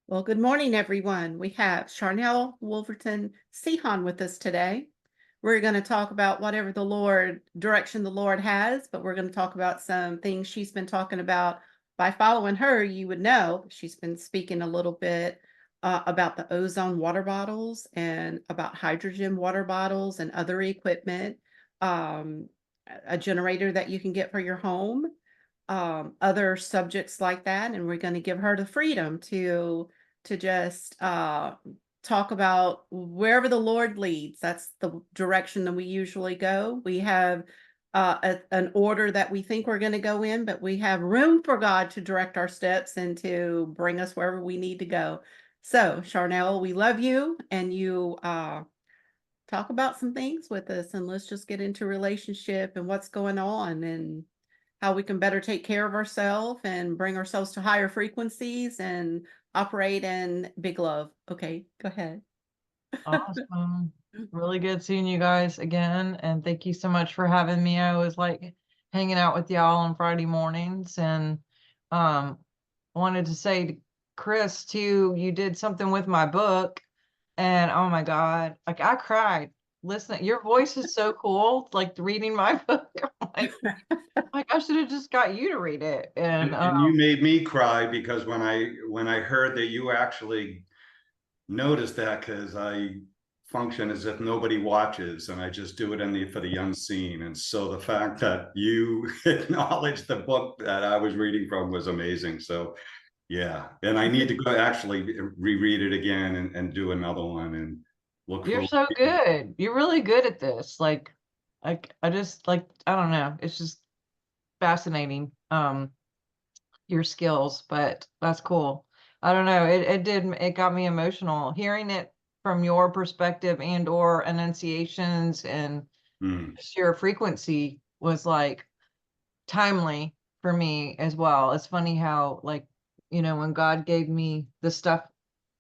Well, good morning, everyone. We have Sharnael Wolverton Sehan with us today. We're going to talk about whatever direction the Lord has, but we're going to talk about some things she's been talking about. By following her, you would know she's been speaking a little bit about the ozone water bottles and about hydrogen water bottles and other equipment, um, a generator that you can get for your home, other subjects like that, and we're going to give her the freedom to just talk about wherever the Lord leads. That's the direction that we usually go. We have an order that we think we're going to go in, but we have room for God to direct our steps and to bring us wherever we need to go. So, Charnel, we love you, and you talk about some things with us, and let's just get into relationship and what's going on and how we can better take care of ourselves and bring ourselves to higher frequencies and operate in big love. Okay, go ahead. Awesome. Really good seeing you guys again. And thank you so much for having me. I was like hanging out with y'all on Friday mornings and um wanted to say to Chris too, you did something with my book and oh my God, like I cried listening. Your voice is so cool, like reading my book. I'm like I should have just got you to read it. And And you made me cry because when I heard that you actually noticed that, because I function as if nobody watches and I just do it for the unseen. And so the fact that you acknowledged the book that I was reading from was amazing. So yeah, and I need to go actually reread it again and do another one and look you're forward so to it. good. You're really good at this. Like I just like I don't know. It's just fascinating. Your skills, but that's cool. I don't know. It got me emotional hearing it from your perspective and or enunciations and Mm. just your frequency was like timely for me as well. It's funny how like, when God gave me the stuff,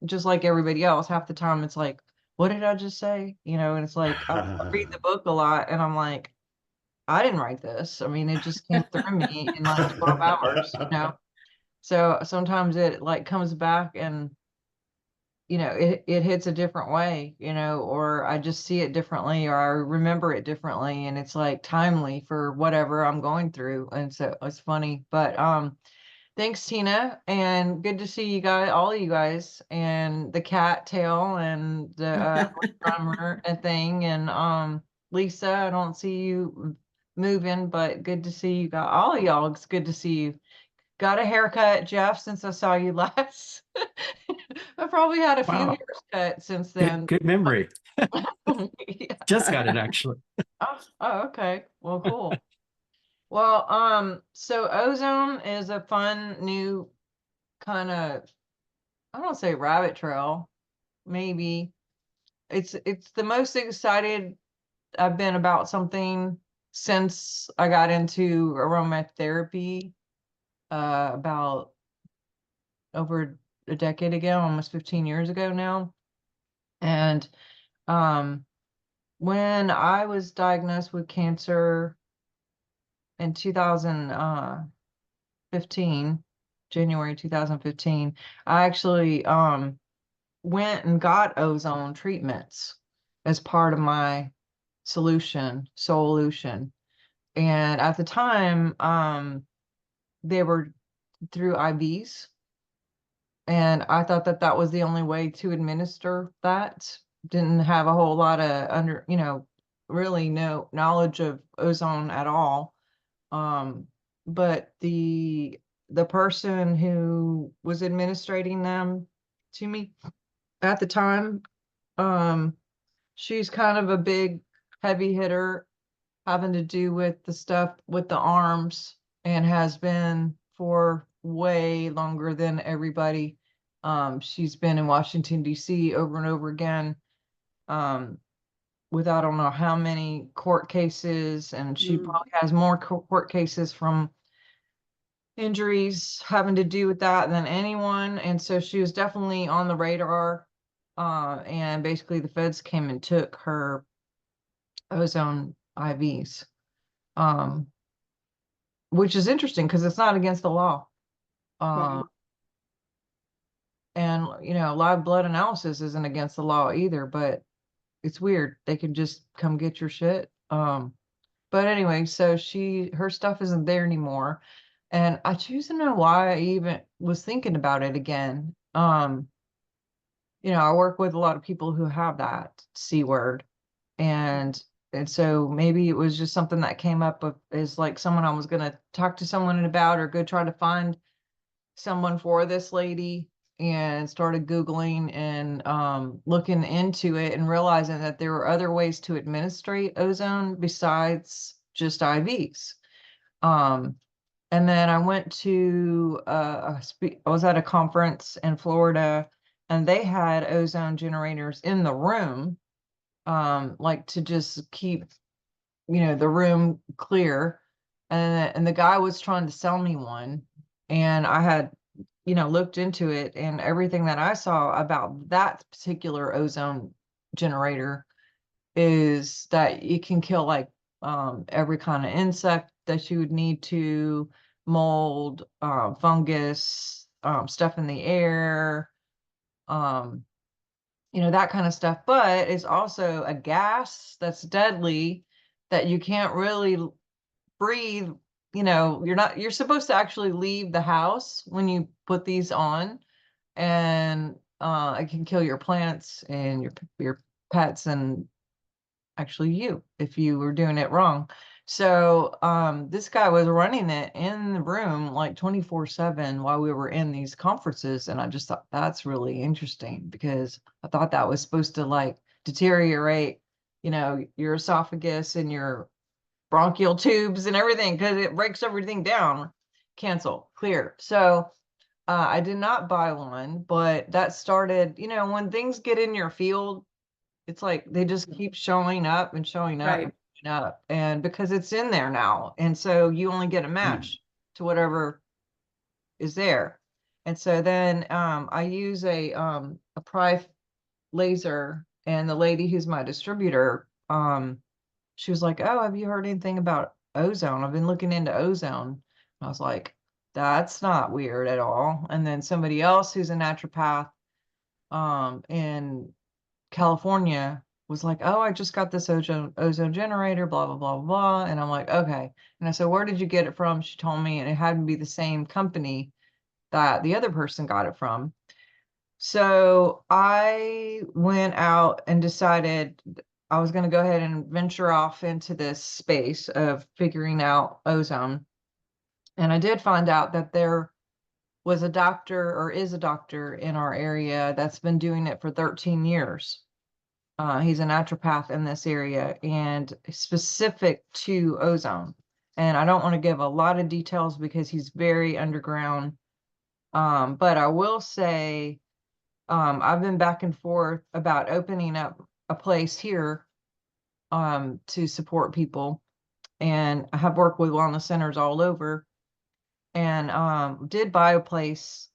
just like everybody else, half the time it's like, what did I just say? And it's like I read the book a lot and I'm like, I didn't write this. I mean, it just came through me in like 12 hours. So sometimes it like comes back and it hits a different way, or I just see it differently or I remember it differently and it's like timely for whatever I'm going through. And so it's funny. But thanks, Tina, and good to see you guys, all of you guys, and the cat tail and the drummer and thing. And Lisa, I don't see you moving, but good to see you guys. All of y'all, it's good to see you. Got a haircut, Jeff, since I saw you last. I probably had a few Wow, haircuts since good then. good memory. Yeah. Just got it actually. Oh, okay. Well, cool. Well, so ozone is a fun new kind of, I don't say rabbit trail, maybe. It's the most excited I've been about something since I got into aromatherapy, about over a decade ago, almost 15 years ago now. And um, when I was diagnosed with cancer in 2015, January 2015, I actually went and got ozone treatments as part of my solution. And at the time, they were through IVs. And I thought that that was the only way to administer that. Didn't have a whole lot of really no knowledge of ozone at all. But the person who was administrating them to me at the time, um, she's kind of a big heavy hitter having to do with the stuff with the arms and has been for way longer than everybody. She's been in Washington, D.C. over and over again, um, with I don't know how many court cases, and she Mm. probably has more court cases from injuries having to do with that than anyone. And so she was definitely on the radar. And basically the feds came and took her ozone IVs. Um, which is interesting because it's not against the law. Uh, Right. And, live blood analysis isn't against the law either, but it's weird. They can just come get your shit. But anyway, so her stuff isn't there anymore. And I choose to know why I even was thinking about it again. I work with a lot of people who have that C word. And so maybe it was just something that came up as like someone I was gonna talk to someone about or go try to find someone for this lady, and started Googling and looking into it and realizing that there were other ways to administrate ozone besides just IVs. And then I went to I was at a conference in Florida, and they had ozone generators in the room, like to just keep the room clear. And the guy was trying to sell me one, and I had looked into it, and everything that I saw about that particular ozone generator is that it can kill like every kind of insect that you would need to, mold, fungus, stuff in the air, um, that kind of stuff. But it's also a gas that's deadly that you can't really breathe. You're supposed to actually leave the house when you put these on, and it can kill your plants and your pets, and actually you, if you were doing it wrong. So this guy was running it in the room like 24/7 while we were in these conferences, and I just thought that's really interesting, because I thought that was supposed to like deteriorate your esophagus and your bronchial tubes and everything, because it breaks everything down. Cancel, clear. So I did not buy one, but that started, when things get in your field, it's like they just keep showing up and showing up and Right. showing up, and because it's in there now, and so you only get a match to whatever is there. And so then I use a Pry laser, and the lady who's my distributor, she was like, "Oh, have you heard anything about ozone? I've been looking into ozone." I was like, "That's not weird at all." And then somebody else who's a naturopath in California was like, "Oh, I just got this ozone generator, blah blah blah blah." And I'm like, "Okay." And I said, "Where did you get it from?" She told me, and it had to be the same company that the other person got it from. So I went out and decided I was going to go ahead and venture off into this space of figuring out ozone. And I did find out that there was a doctor, or is a doctor, in our area that's been doing it for 13 years. He's a naturopath in this area and specific to ozone. And I don't want to give a lot of details because he's very underground. But I will say, I've been back and forth about opening up a place here to support people. And I have worked with wellness centers all over, and did buy a place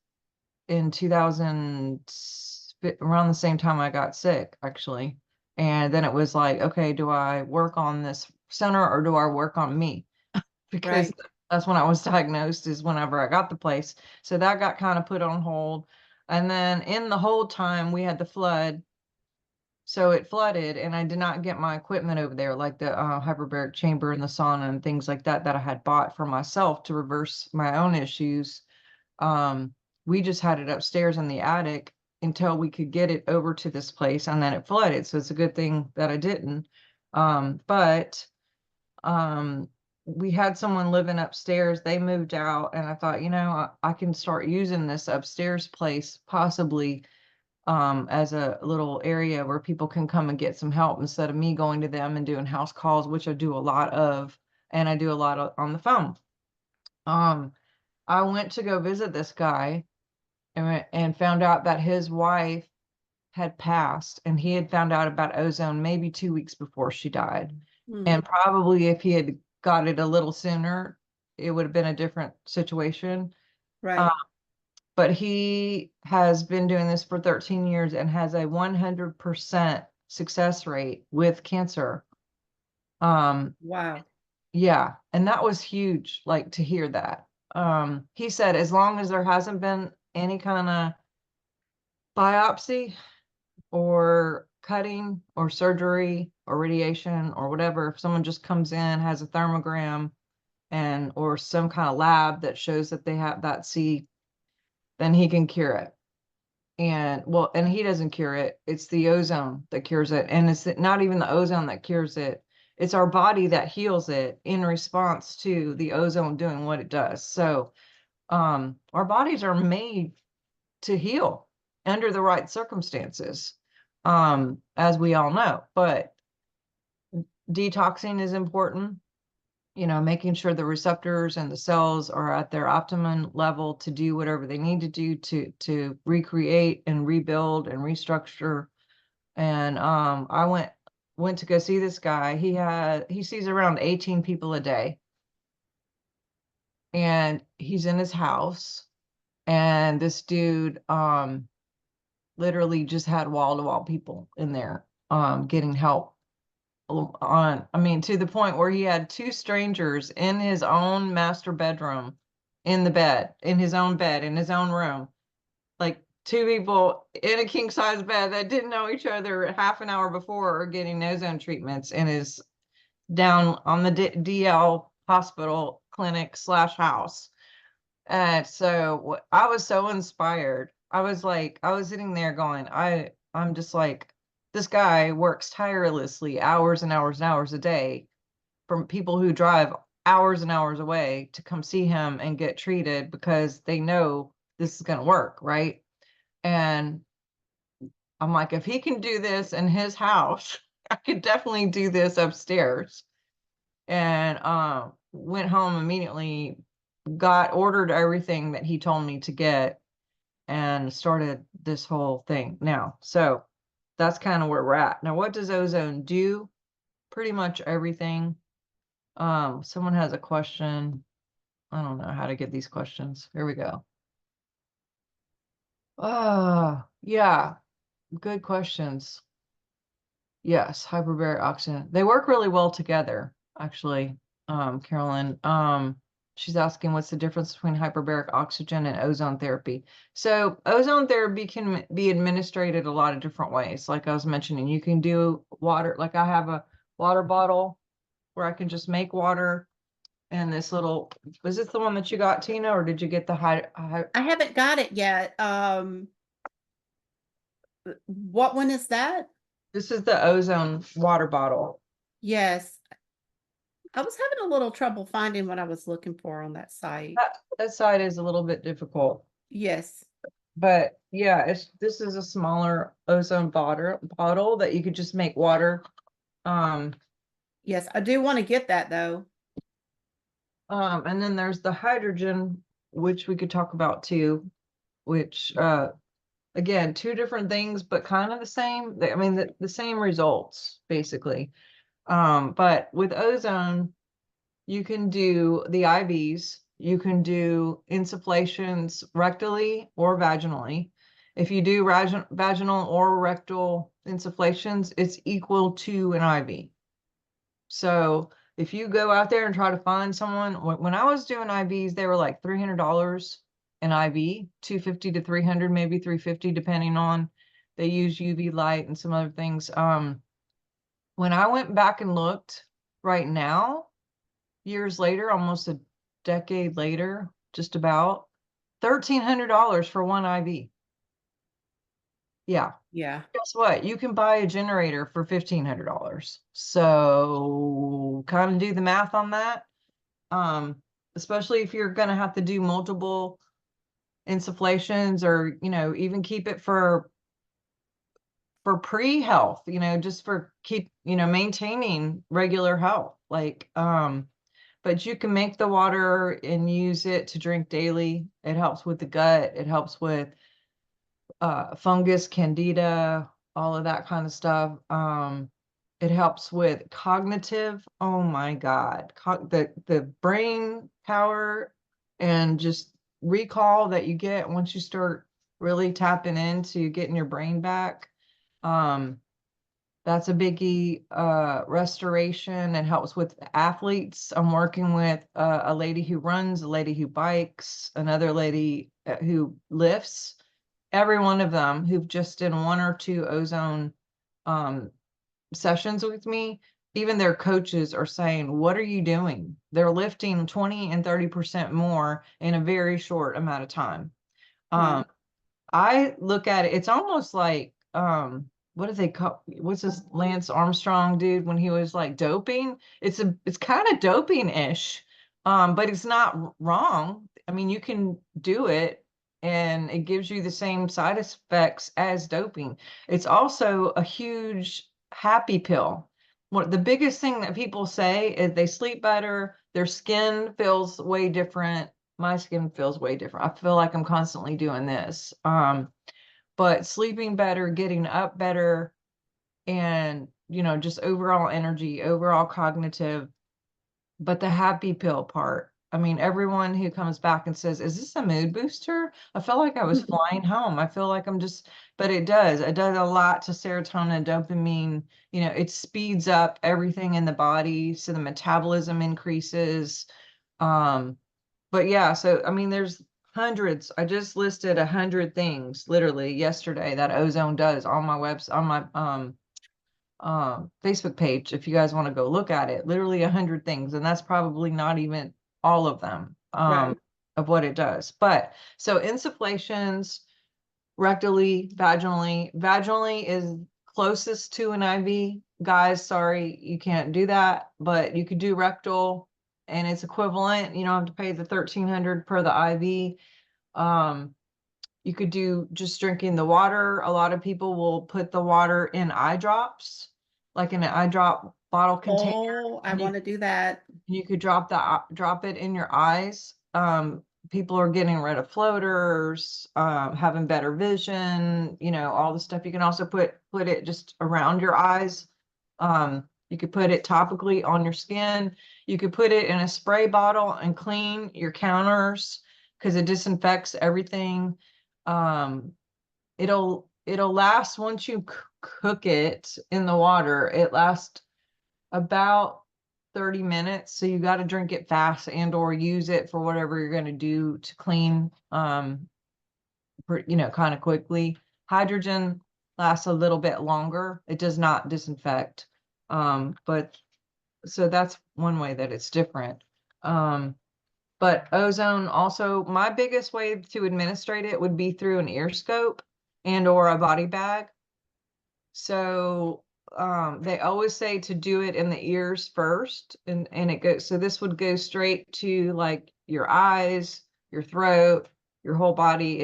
in 2000, around the same time I got sick, actually. And then it was like, okay, do I work on this center or do I work on me? Because Right. that's when I was diagnosed, is whenever I got the place. So that got kind of put on hold. And then in the whole time we had the flood. So it flooded, and I did not get my equipment over there, like the hyperbaric chamber and the sauna and things like that I had bought for myself to reverse my own issues. We just had it upstairs in the attic until we could get it over to this place, and then it flooded. So it's a good thing that I didn't. But we had someone living upstairs. They moved out, and I thought, I can start using this upstairs place possibly as a little area where people can come and get some help instead of me going to them and doing house calls, which I do a lot of, and I do a lot on the phone. I went to go visit this guy, and found out that his wife had passed, and he had found out about ozone maybe 2 weeks before she died. Mm. And probably if he had got it a little sooner, it would have been a different situation. Right. But he has been doing this for 13 years and has a 100% success rate with cancer. Wow. Yeah, and that was huge, like, to hear that. He said as long as there hasn't been any kind of biopsy or cutting or surgery or radiation or whatever, if someone just comes in, has a thermogram and or some kind of lab that shows that they have that C, then he can cure it. And well, and he doesn't cure it. It's the ozone that cures it. And it's not even the ozone that cures it. It's our body that heals it in response to the ozone doing what it does. So our bodies are made to heal under the right circumstances, as we all know. But detoxing is important, making sure the receptors and the cells are at their optimum level to do whatever they need to do to recreate and rebuild and restructure. And I went to go see this guy. He sees around 18 people a day, and he's in his house, and this dude literally just had wall-to-wall people in there getting help to the point where he had two strangers in his own master bedroom, in his own bed, in his own room, like two people in a king size bed that didn't know each other half an hour before getting ozone treatments in his down on the DL hospital clinic / house. And so I was so inspired. I was sitting there going, I'm just like, this guy works tirelessly hours and hours and hours a day from people who drive hours and hours away to come see him and get treated because they know this is going to work, right? And I'm like, if he can do this in his house, I could definitely do this upstairs. And went home immediately, ordered everything that he told me to get, and started this whole thing now. So that's kind of where we're at. Now, what does ozone do? Pretty much everything. Someone has a question. I don't know how to get these questions. Here we go. Yeah, good questions. Yes, hyperbaric oxygen. They work really well together, actually. Carolyn, she's asking what's the difference between hyperbaric oxygen and ozone therapy. So ozone therapy can be administered a lot of different ways. Like I was mentioning, you can do water, like I have a water bottle where I can just make water. And this little, was this the one that you got, Tina, or did you get the I haven't got it yet. What one is that? This is the ozone water bottle. Yes. I was having a little trouble finding what I was looking for on that site. That side is a little bit difficult. Yes. But yeah, this is a smaller ozone bottle that you could just make water. Yes, I do want to get that though. And then there's the hydrogen, which we could talk about too, which again, two different things, but kind of the same. I mean, the same results basically. But with ozone, you can do the IVs, you can do insufflations rectally or vaginally. If you do vaginal or rectal insufflations, it's equal to an IV. So if you go out there and try to find someone, when I was doing IVs, they were like $300 an IV, 250 to 300, maybe 350, depending on, they use UV light and some other things. When I went back and looked right now, years later, almost a decade later, just about $1,300 for one IV. Yeah. Yeah. Guess what? You can buy a generator for $1,500. So kind of do the math on that. Especially if you're going to have to do multiple insufflations, or, even keep it for pre-health, just for maintaining regular health. But you can make the water and use it to drink daily. It helps with the gut. It helps with fungus, candida, all of that kind of stuff. It helps with cognitive. Oh my God, the brain power and just recall that you get once you start really tapping into getting your brain back. That's a biggie. Restoration. It helps with athletes. I'm working with a lady who runs, a lady who bikes, another lady who lifts. every one of them who've just done 1 or 2 ozone sessions with me, even their coaches are saying, what are you doing? They're lifting 20 and 30% more in a very short amount of time. Wow. I look at it, it's almost like, what do they call, what's this Lance Armstrong dude when he was like doping? It's kind of doping-ish, but it's not wrong. I mean, you can do it and it gives you the same side effects as doping. It's also a huge happy pill. What the biggest thing that people say is they sleep better, their skin feels way different. My skin feels way different. I feel like I'm constantly doing this. But sleeping better, getting up better, and just overall energy, overall cognitive. But the happy pill part, I mean, everyone who comes back and says, is this a mood booster? I felt like I was flying home. I feel like I'm just, but it does a lot to serotonin, dopamine. It speeds up everything in the body, so the metabolism increases. But yeah, so I mean, there's hundreds. I just listed 100 things literally yesterday that ozone does on my on my Facebook page. If you guys want to go look at it, literally 100 things, and that's probably not even all of them Right. of what it does. But so insufflations, rectally, vaginally. Vaginally is closest to an IV. Guys, sorry, you can't do that, but you could do rectal and it's equivalent. You don't have to pay the 1,300 per the IV. You could do just drinking the water. A lot of people will put the water in eye drops, like in an eye drop bottle container. Oh, I And want to do that. you could drop it in your eyes. People are getting rid of floaters, having better vision, all the stuff. You can also put it just around your eyes. You could put it topically on your skin. You could put it in a spray bottle and clean your counters because it disinfects everything. It'll last once you cook it in the water. It lasts about 30 minutes. So you got to drink it fast and or use it for whatever you're going to do to clean, kind of quickly. Hydrogen lasts a little bit longer. It does not disinfect. But so that's one way that it's different. But ozone also, my biggest way to administrate it would be through an ear scope and or a body bag. So they always say to do it in the ears first, and it goes, so this would go straight to like your eyes, your throat, your whole body.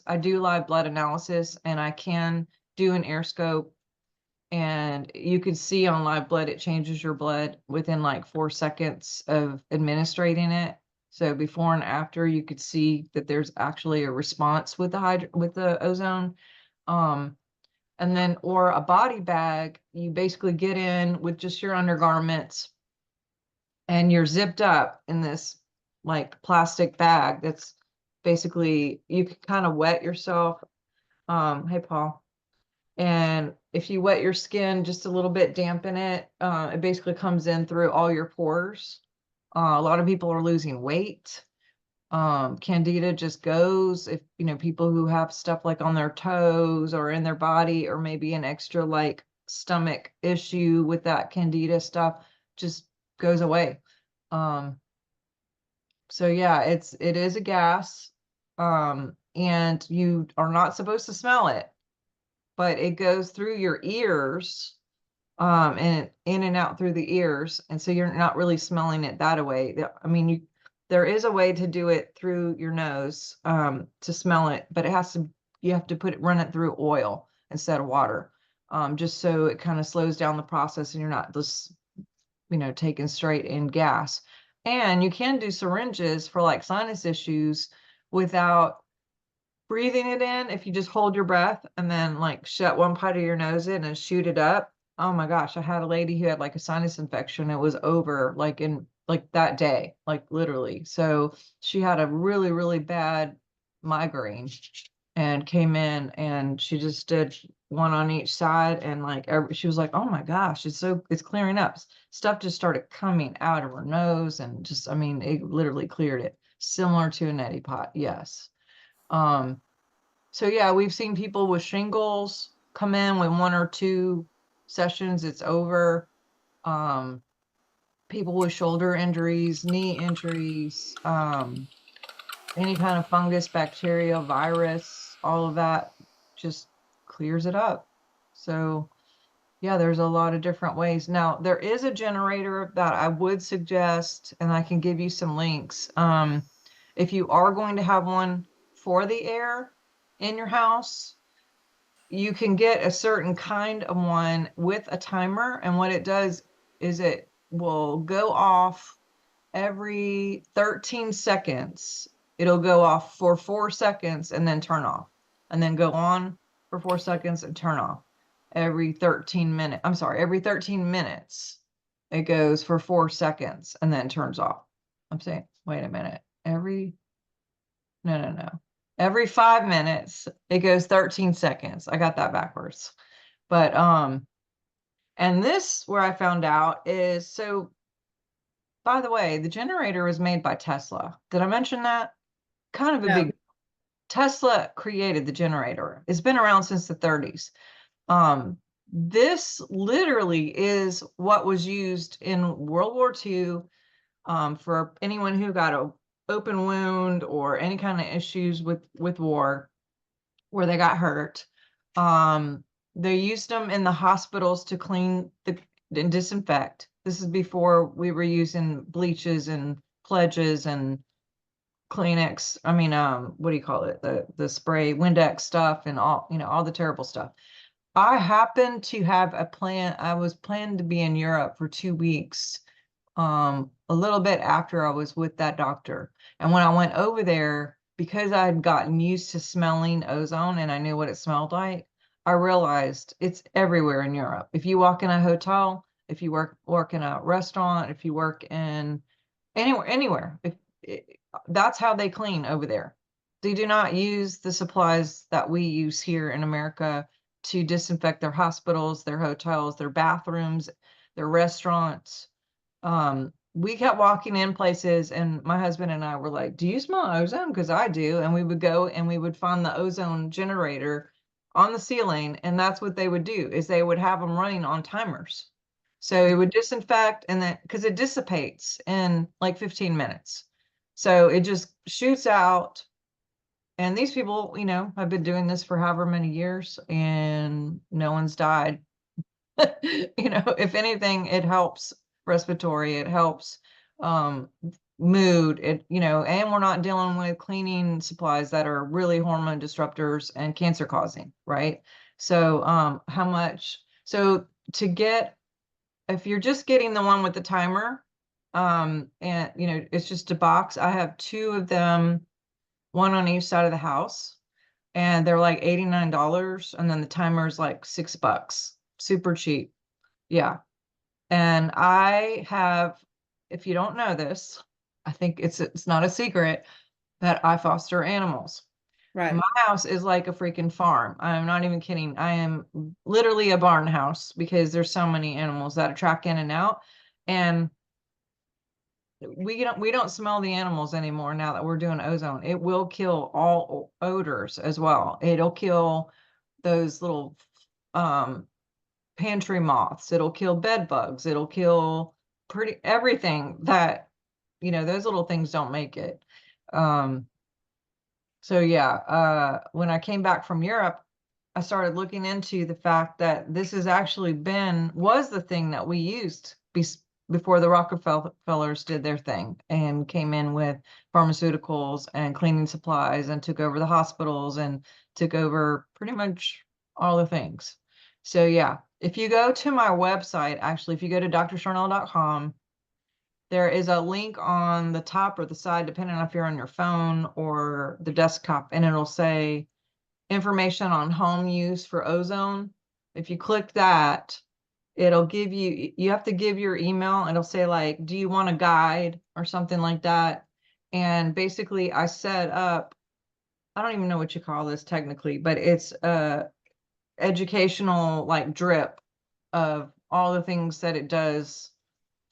I do live blood analysis, and I can do an ear scope, and you could see on live blood it changes your blood within like 4 seconds of administrating it. So before and after, you could see that there's actually a response with the ozone. And then, or a body bag, you basically get in with just your undergarments and you're zipped up in this like plastic bag that's basically, you can kind of wet yourself. Hey, Paul. And if you wet your skin just a little bit, dampen it, it basically comes in through all your pores. A lot of people are losing weight. Candida just goes if, people who have stuff like on their toes or in their body, or maybe an extra like stomach issue with that candida stuff, just goes away. So yeah, it is a gas. And you are not supposed to smell it, but it goes through your ears, and in and out through the ears. And so you're not really smelling it that way. I mean, there is a way to do it through your nose, to smell it, but you have to run it through oil instead of water, just so it kind of slows down the process and you're not just, taking straight in gas. And you can do syringes for like sinus issues without breathing it in. If you just hold your breath and then like shut one part of your nose in and shoot it up. Oh my gosh, I had a lady who had like a sinus infection. It was over like in like that day, like literally. So she had a really, really bad migraine and came in and she just did one on each side, and like she was like, oh my gosh, it's clearing up. Stuff just started coming out of her nose, and just, I mean, it literally cleared it, similar to a neti pot. Yes. So yeah, we've seen people with shingles come in with 1 or 2 sessions, it's over. People with shoulder injuries, knee injuries, any kind of fungus, bacteria, virus, all of that just clears it up. So yeah, there's a lot of different ways. Now, there is a generator that I would suggest, and I can give you some links. If you are going to have one for the air in your house, you can get a certain kind of one with a timer. And what it does is it will go off every 13 seconds. It'll go off for 4 seconds and then turn off, and then go on for 4 seconds and turn off. Every 13 minutes, I'm sorry, every 13 minutes, it goes for 4 seconds and then turns off. I'm saying, wait a minute, no. Every 5 minutes, it goes 13 seconds. I got that backwards. But, and this, where I found out is, so by the way, the generator was made by Tesla. Did I mention that? Kind of a No. big, Tesla created the generator. It's been around since the 30s. This literally is what was used in World War II, for anyone who got a open wound or any kind of issues with war, where they got hurt. They used them in the hospitals to clean and disinfect. This is before we were using bleaches and pledges and Kleenex. I mean, what do you call it? The spray, Windex stuff, and all, all the terrible stuff. I happened to have a plan. I was planning to be in Europe for 2 weeks, a little bit after I was with that doctor. And when I went over there, because I had gotten used to smelling ozone and I knew what it smelled like, I realized it's everywhere in Europe. If you walk in a hotel, if you work in a restaurant, if you work in anywhere, that's how they clean over there. They do not use the supplies that we use here in America to disinfect their hospitals, their hotels, their bathrooms, their restaurants. We kept walking in places, and my husband and I were like, do you smell ozone? Because I do. And we would go and we would find the ozone generator on the ceiling, and that's what they would do, is they would have them running on timers. So it would disinfect, and then because it dissipates in like 15 minutes. So it just shoots out. And these people, have been doing this for however many years, and no one's died. If anything, it helps respiratory, it helps mood, and we're not dealing with cleaning supplies that are really hormone disruptors and cancer causing, right? So so if you're just getting the one with the timer, and it's just a box. I have 2 of them, one on each side of the house, and they're like $89, and then the timer is like $6, super cheap. Yeah. And I have, if you don't know this, I think it's not a secret that I foster animals. Right. My house is like a freaking farm. I'm not even kidding. I am literally a barn house because there's so many animals that attract in and out. And we don't smell the animals anymore now that we're doing ozone. It will kill all odors as well. It'll kill those little pantry moths. It'll kill bed bugs. It'll kill everything that, those little things don't make it. So yeah, when I came back from Europe, I started looking into the fact that this has actually was the thing that we used before the Rockefellers did their thing and came in with pharmaceuticals and cleaning supplies and took over the hospitals and took over pretty much all the things. So yeah, if you go to my website, actually, if you go to drsharnael.com, there is a link on the top or the side, depending on if you're on your phone or the desktop, and it'll say information on home use for ozone. If you click that, it'll give you have to give your email. It'll say like, do you want a guide or something like that? And basically I set up, I don't even know what you call this technically, but it's a educational like drip of all the things that it does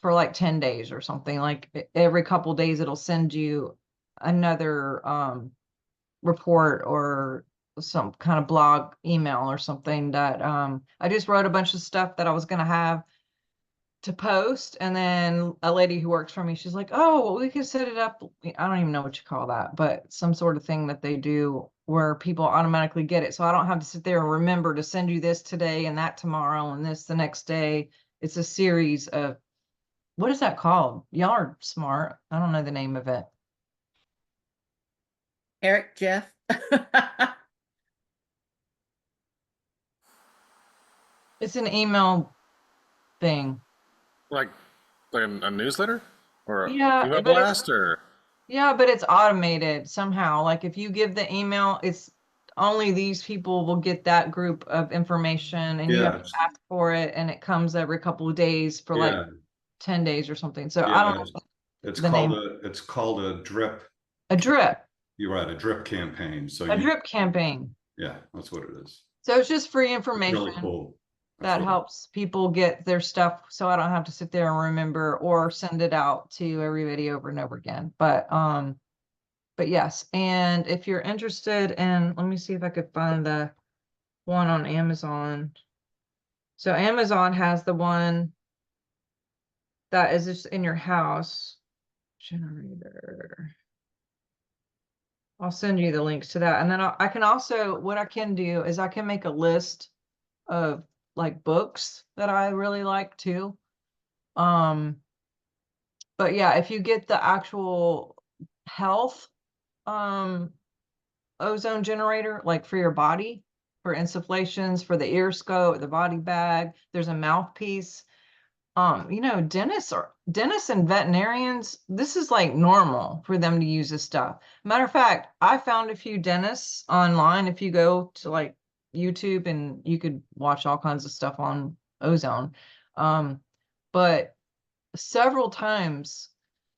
for like 10 days or something. Like every couple days it'll send you another report or some kind of blog email or something that I just wrote a bunch of stuff that I was going to have to post, and then a lady who works for me, she's like, oh, well, we could set it up. I don't even know what you call that, but some sort of thing that they do where people automatically get it, so I don't have to sit there and remember to send you this today and that tomorrow and this the next day. It's a series of, what is that called? Y'all are smart. I don't know the name of it. Eric, Jeff. It's an email thing. Like a newsletter or Yeah, email but it's blast or Yeah, but it's automated somehow. Like if you give the email, it's only these people will get that group of information, and you have Yeah, to ask for it, and it comes every couple of days for like yeah, 10 days or something. So I yeah. don't know It's the called name. a drip. A drip, You're right, a drip campaign. So a you, drip campaign. yeah, that's what it is. So it's just free It's information really cool. That's that what helps people get their stuff, so I don't have to sit there and remember or send it out to everybody over and over again. But yes, and if you're interested in, let me see if I could find the one on Amazon. So Amazon has the one that is just in your house generator. I'll send you the links to that. And then I can also, what I can do is I can make a list of like books that I really like too. But yeah, if you get the actual health ozone generator, like for your body, for insufflations, for the ear scope, the body bag, there's a mouthpiece. Dentists and veterinarians, this is like normal for them to use this stuff. Matter of fact, I found a few dentists online. If you go to like YouTube, and you could watch all kinds of stuff on ozone. But several times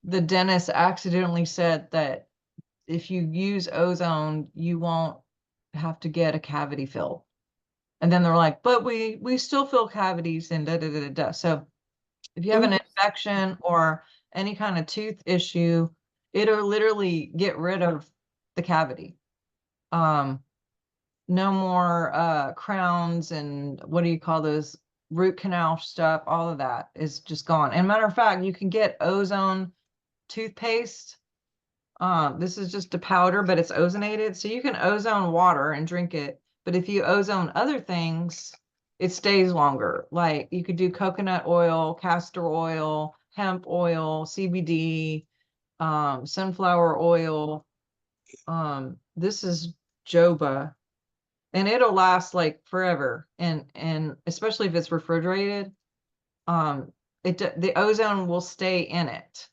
the dentist accidentally said that if you use ozone, you won't have to get a cavity filled. And then they're like, but we still fill cavities and da da da da da. So if you have an infection or any kind of tooth issue, it'll literally get rid of the cavity. No more crowns and what do you call those, root canal stuff, all of that is just gone. And matter of fact, you can get ozone toothpaste. This is just a powder, but it's ozonated. So you can ozone water and drink it. But if you ozone other things, it stays longer. Like you could do coconut oil, castor oil, hemp oil, CBD, sunflower oil. This is joba, and it'll last like forever. And especially if it's refrigerated, the ozone will stay in it.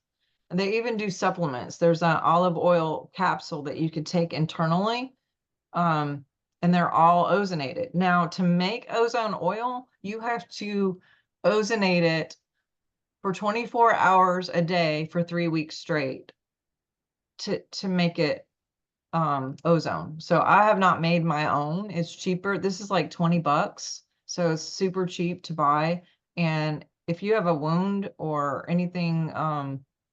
And they even do supplements. There's an olive oil capsule that you could take internally. And they're all ozonated. Now, to make ozone oil, you have to ozonate it for 24 hours a day for 3 weeks straight to make it ozone. So I have not made my own. It's cheaper. This is like $20. So it's super cheap to buy. And if you have a wound or anything,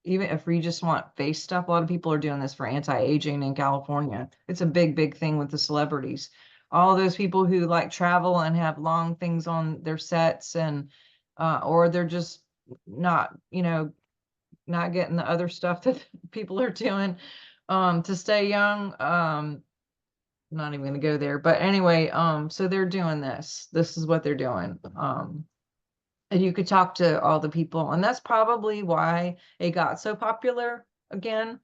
even if you just want face stuff, a lot of people are doing this for anti-aging in California. It's a big, big thing with the celebrities. All those people who like travel and have long things on their sets, and or they're just not, not getting the other stuff that people are doing to stay young. Not even gonna go there, but anyway, so they're doing this. This is what they're doing. And you could talk to all the people, and that's probably why it got so popular again.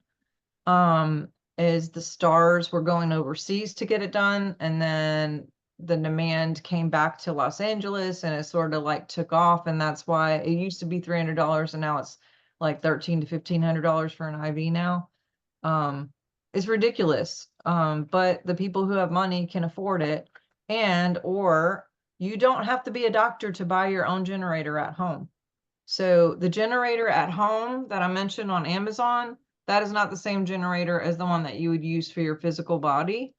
Is the stars were going overseas to get it done, and then the demand came back to Los Angeles, and it sort of like took off, and that's why it used to be $300, and now it's like $1,300 to $1,500 for an IV now. It's ridiculous. But the people who have money can afford it, or you don't have to be a doctor to buy your own generator at home. So the generator at home that I mentioned on Amazon, that is not the same generator as the one that you would use for your physical body.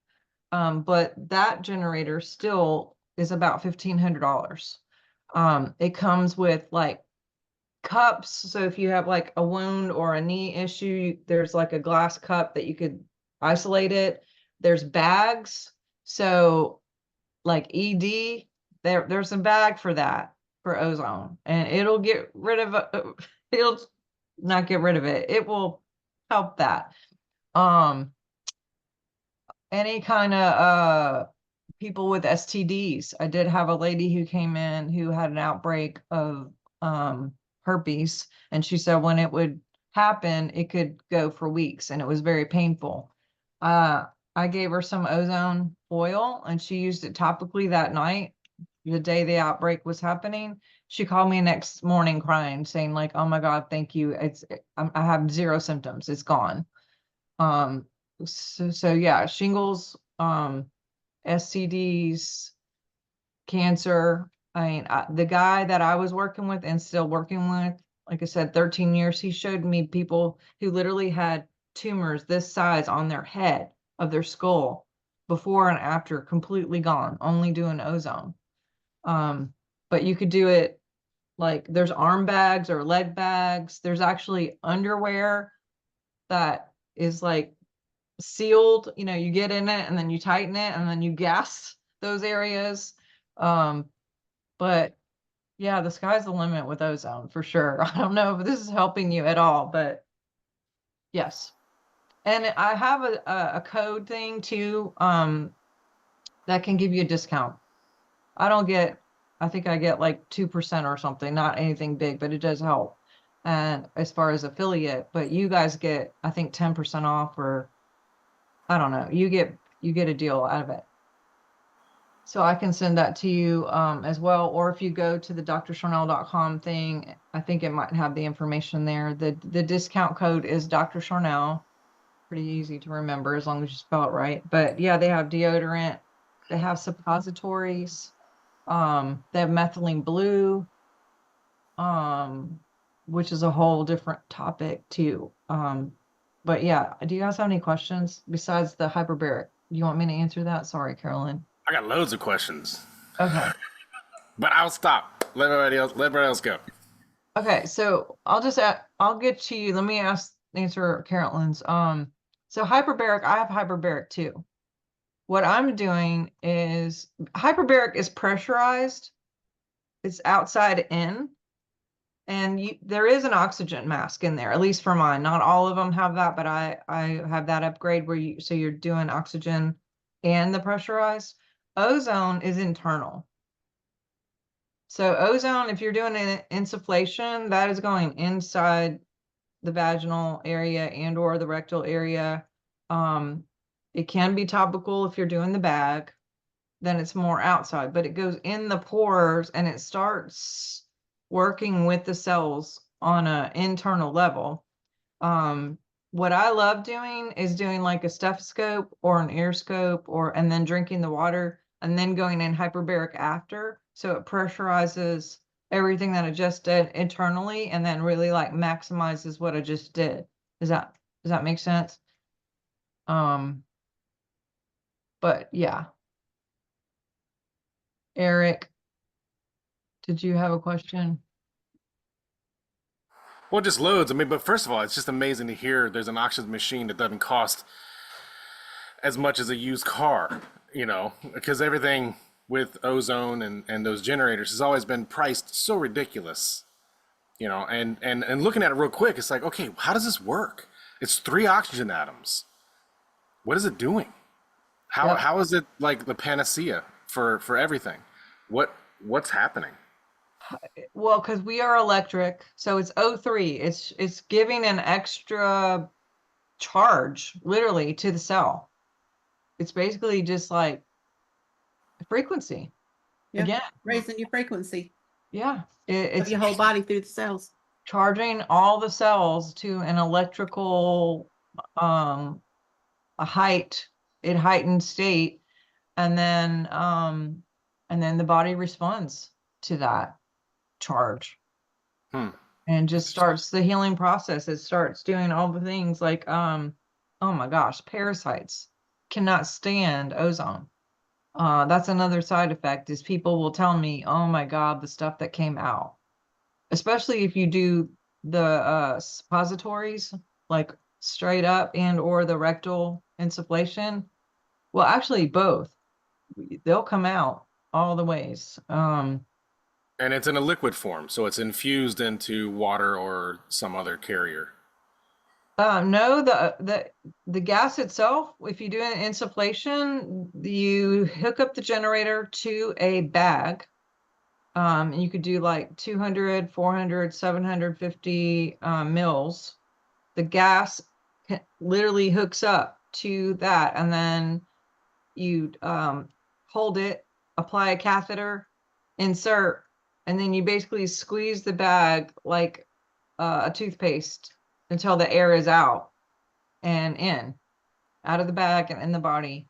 But that generator still is about $1,500. It comes with like cups. So if you have like a wound or a knee issue, there's like a glass cup that you could isolate it. There's bags So like ED, there's a bag for that, for ozone, and it'll get rid of it'll not get rid of it. It will help that. Any kind of people with STDs. I did have a lady who came in who had an outbreak of herpes, and she said when it would happen, it could go for weeks, and it was very painful. I gave her some ozone oil, and she used it topically that night, the day the outbreak was happening. She called me next morning crying, saying like, "Oh my God, thank you. I have zero symptoms. It's gone." Um, so yeah, shingles, STDs, cancer. I mean, the guy that I was working with and still working with, like I said, 13 years, he showed me people who literally had tumors this size on their head of their skull before and after, completely gone, only doing ozone. But you could do it like there's arm bags or leg bags. There's actually underwear that is like sealed, you get in it and then you tighten it and then you gas those areas. But yeah, the sky's the limit with ozone for sure. I don't know if this is helping you at all, but yes. And I have a code thing too, that can give you a discount. I think I get like 2% or something, not anything big, but it does help. And as far as affiliate, but you guys get, I think 10% off, or I don't know, you get a deal out of it. So I can send that to you as well. Or if you go to the drsharnael.com thing, I think it might have the information there. The discount code is Dr. Sharnael. Pretty easy to remember as long as you spell it right. But yeah, they have deodorant, they have suppositories, they have methylene blue, which is a whole different topic too. But yeah, do you guys have any questions besides the hyperbaric? Do you want me to answer that? Sorry, Carolyn. I got loads of questions, Okay. but I'll stop. Let everybody else go. Okay, so I'll get to you. Let me answer Carolyn's. So hyperbaric, I have hyperbaric too. What I'm doing is hyperbaric is pressurized. It's outside in, and there is an oxygen mask in there, at least for mine. Not all of them have that, but I have that upgrade where you're doing oxygen and the pressurized. Ozone is internal. So ozone, if you're doing an insufflation, that is going inside the vaginal area and or the rectal area. It can be topical if you're doing the bag, then it's more outside, but it goes in the pores and it starts working with the cells on an internal level. What I love doing is doing like a stethoscope or an ear scope, and then drinking the water and then going in hyperbaric after. So it pressurizes everything that I just did internally and then really like maximizes what I just did. Does that make sense? But yeah. Eric, did you have a question? Well, just loads. I mean, but first of all, it's just amazing to hear there's an oxygen machine that doesn't cost as much as a used car, because everything with ozone and those generators has always been priced so ridiculous, and looking at it real quick, it's like, okay, how does this work? It's 3 oxygen atoms. What is it doing? Yep. How is it like the panacea for everything? What's happening? Well, because we are electric, so it's O3. It's giving an extra charge literally to the cell. It's basically just like frequency. Yeah. Again, Raising your frequency yeah, of it's your whole body through the cells. charging all the cells to an electrical a heightened state, and then the body responds to that charge. And just starts the healing process. It starts doing all the things like, oh my gosh, parasites cannot stand ozone. That's another side effect is people will tell me, oh my God, the stuff that came out, especially if you do the suppositories, like straight up and or the rectal insufflation. Well, actually both. they'll come out all the ways. And it's in a liquid form, so it's infused into water or some other carrier. No, the gas itself, if you do an insufflation, you hook up the generator to a bag. And you could do like 200, 400, 750 mils. The gas literally hooks up to that, and then you hold it, apply a catheter, insert, and then you basically squeeze the bag like a toothpaste until the air is out and in, out of the bag and in the body,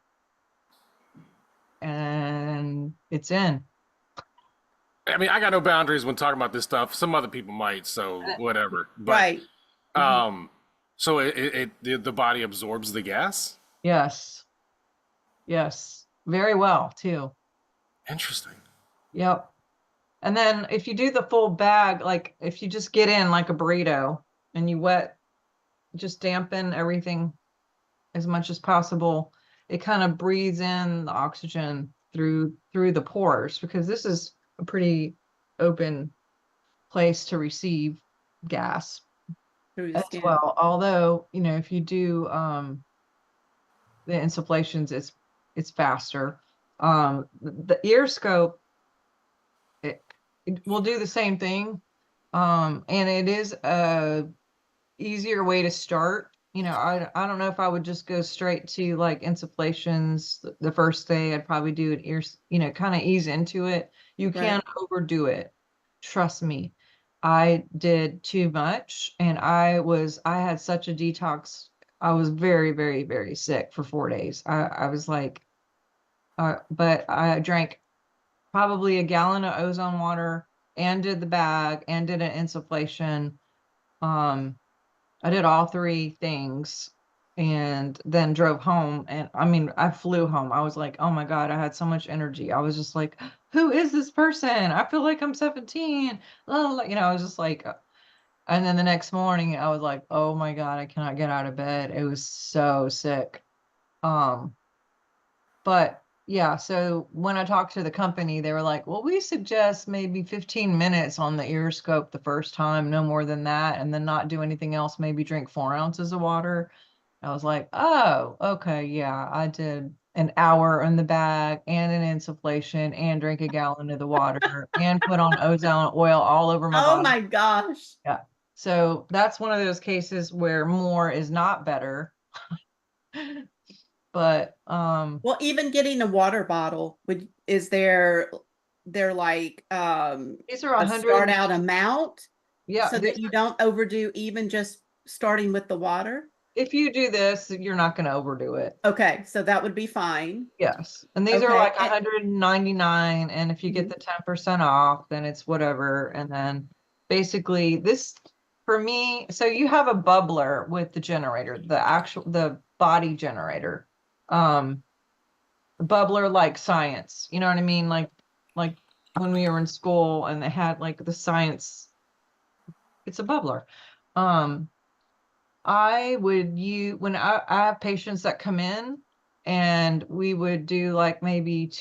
and it's in. I mean, I got no boundaries when talking about this stuff. Some other people might, so whatever. But Right. so the body absorbs the gas. Yes. Yes. Very well, too. Interesting. Yep. And then if you do the full bag, like if you just get in like a burrito and you just dampen everything as much as possible, it kind of breathes in the oxygen through the pores, because this is a pretty open place to receive gas Through the as skin. well. Although, if you do the insufflations, it's faster. The ear scope, it will do the same thing. And it is a easier way to start. I don't know if I would just go straight to like insufflations the first day. I'd probably do an ear, kind of ease into it. You can overdo it. Trust me. I did too much, and I had such a detox. I was very, very, very sick for 4 days. I was like, but I drank probably a gallon of ozone water and did the bag and did an insufflation. I did all three things and then drove home. And I mean, I flew home. I was like, oh my God, I had so much energy. I was just like, who is this person? I feel like I'm 17. I was just like, and then the next morning I was like, oh my God, I cannot get out of bed. It was so sick. But yeah, so when I talked to the company, they were like, well, we suggest maybe 15 minutes on the ear scope the first time, no more than that, and then not do anything else, maybe drink 4 ounces of water. I was like, oh, okay, yeah, I did an hour in the bag and an insufflation and drink a gallon of the water and put on ozone oil all over my Oh body. my gosh. Yeah. So that's one of those cases where more is not better. But Well, even getting a water bottle, is there like these are a 100. start out amount Yeah, so that you don't overdo even just starting with the water? if you do this, you're not going to overdo it. Okay, so that would be fine. Yes. And these are Okay. like 199. And if you get the 10% off, then it's whatever. And then basically this for me, so you have a bubbler with the generator, the body generator. Bubbler like science, you know what I mean? Like when we were in school and they had like the science, it's a bubbler. I would use when I have patients that come in, and we would do like maybe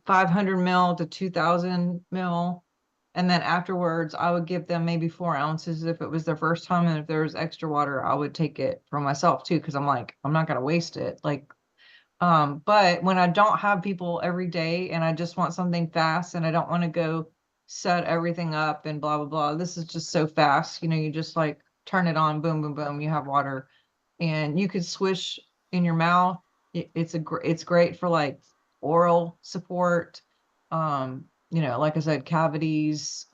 500 mil to 2000 mil. And then afterwards, I would give them maybe 4 ounces if it was their first time. And if there was extra water, I would take it for myself too. Cause I'm like, I'm not going to waste it. Like, but when I don't have people every day and I just want something fast and I don't want to go set everything up and blah, blah, blah. This is just so fast. You just like turn it on, boom, boom, boom, you have water, and you could swish in your mouth. It's great for like oral support. Like I said, cavities,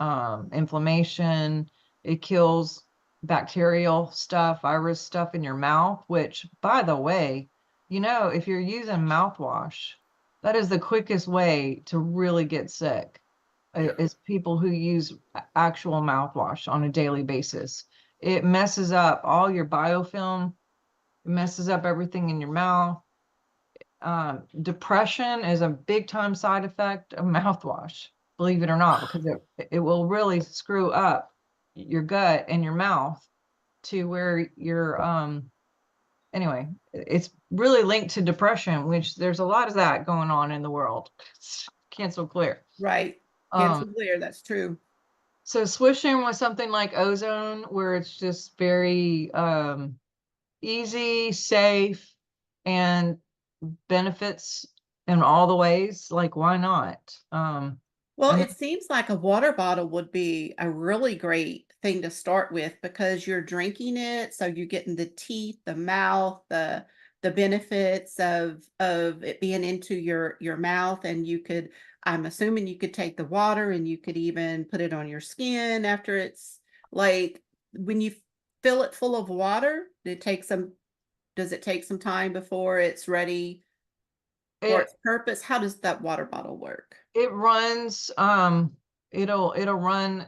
inflammation. It kills bacterial stuff, virus stuff in your mouth, which by the way, if you're using mouthwash, that is the quickest way to really get sick. Is people who use actual mouthwash on a daily basis. It messes up all your biofilm. It messes up everything in your mouth. Depression is a big time side effect of mouthwash, believe it or not, because it will really screw up your gut and your mouth to where anyway, it's really linked to depression, which there's a lot of that going on in the world. It's cancel clear. Right. Cancel clear. That's true. So swishing with something like ozone, where it's just very easy, safe, and benefits in all the ways, like why not? Well, And it seems like a water bottle would be a really great thing to start with because you're drinking it, so you're getting the teeth, the mouth, the benefits of it being into your mouth, and you could, I'm assuming you could take the water and you could even put it on your skin after it's like when you fill it full of water, does it take some time before it's ready for it its purpose? How does that water bottle work? it runs it'll run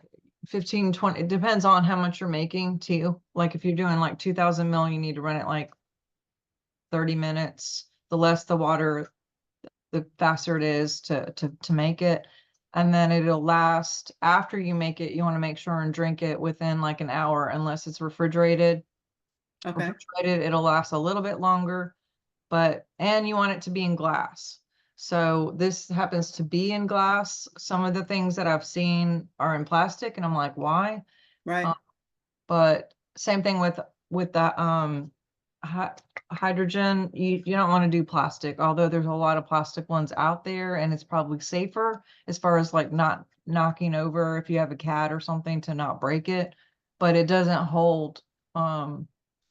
15, 20, it depends on how much you're making too. Like if you're doing like 2,000 mil, you need to run it like 30 minutes. The less the water, the faster it is to make it. And then it'll last after you make it. You want to make sure and drink it within like an hour, unless it's refrigerated. Okay. Refrigerated, it'll last a little bit longer, and you want it to be in glass. So this happens to be in glass. Some of the things that I've seen are in plastic, and I'm like, why? Right. But same thing with the hydrogen. You don't want to do plastic, although there's a lot of plastic ones out there, and it's probably safer as far as like not knocking over if you have a cat or something to not break it, but it doesn't hold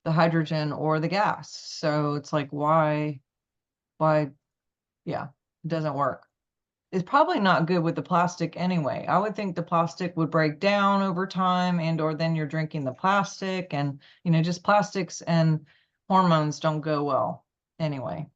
the hydrogen or the gas. So it's like, why, yeah, it doesn't work. It's probably not good with the plastic anyway. I would think the plastic would break down over time, and or then you're drinking the plastic, and just plastics and hormones don't go well anyway.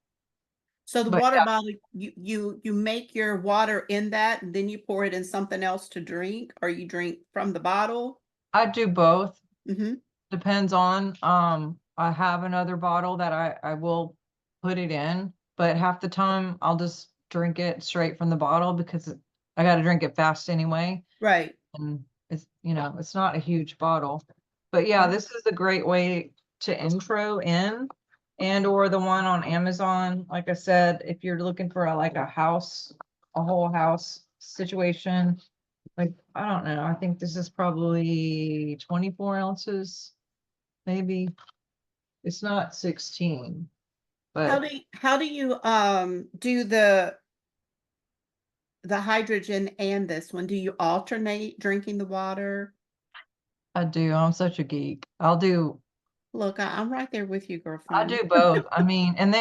So the But water yeah, bottle, you make your water in that and then you pour it in something else to drink, or you drink from the bottle? I do both. Mm-hmm. Depends on, I have another bottle that I will put it in, but half the time I'll just drink it straight from the bottle because I got to drink it fast anyway. Right. And it's not a huge bottle. But yeah, Right. this is a great way to intro in, and or the one on Amazon. Like I said, if you're looking for like a whole house situation, like, I don't know, I think this is probably 24 ounces, maybe. It's not 16, How but do you do the hydrogen and this one? Do you alternate drinking the water? I do. I'm such a geek. Look, I'm right there with you, I girlfriend. do both. I mean, and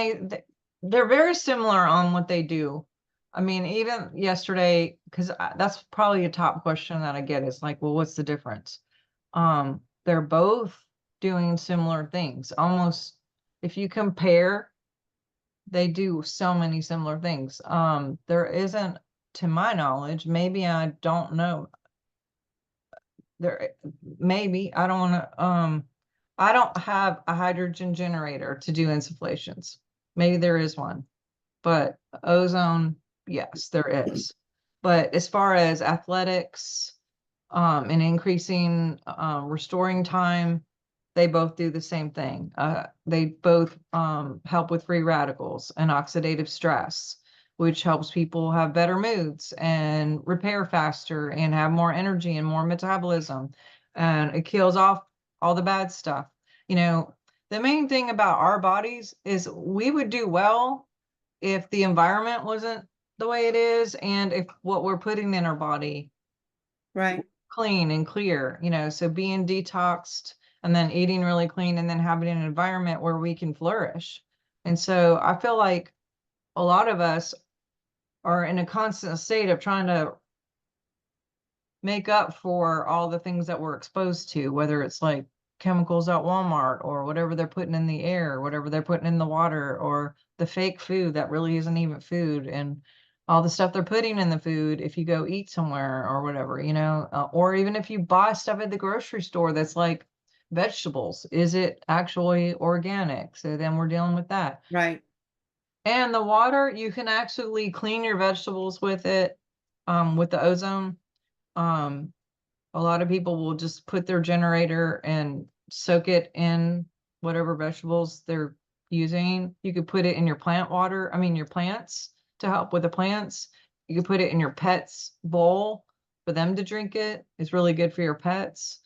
they're very similar on what they do. I mean, even yesterday, because that's probably a top question that I get is like, well, what's the difference? They're both doing similar things. Almost, if you compare, they do so many similar things. There isn't, to my knowledge, maybe I don't know. There, maybe I don't want to. I don't have a hydrogen generator to do insufflations. Maybe there is one, but ozone, yes, there is. But as far as athletics, and increasing, restoring time, they both do the same thing. They both help with free radicals and oxidative stress, which helps people have better moods and repair faster and have more energy and more metabolism. And it kills off all the bad stuff. The main thing about our bodies is we would do well if the environment wasn't the way it is, and if what we're putting in our body Right. clean and clear, so being detoxed and then eating really clean and then having an environment where we can flourish. And so I feel like a lot of us are in a constant state of trying to make up for all the things that we're exposed to, whether it's like chemicals at Walmart or whatever they're putting in the air, whatever they're putting in the water, or the fake food that really isn't even food, and all the stuff they're putting in the food if you go eat somewhere or whatever, or even if you buy stuff at the grocery store that's like vegetables, is it actually organic? So then we're dealing with that. Right. And the water, you can actually clean your vegetables with it, with the ozone. Um, a lot of people will just put their generator and soak it in whatever vegetables they're using. You could put it in your plant water, I mean your plants, to help with the plants. You could put it in your pet's bowl for them to drink it. It's really good for your pets.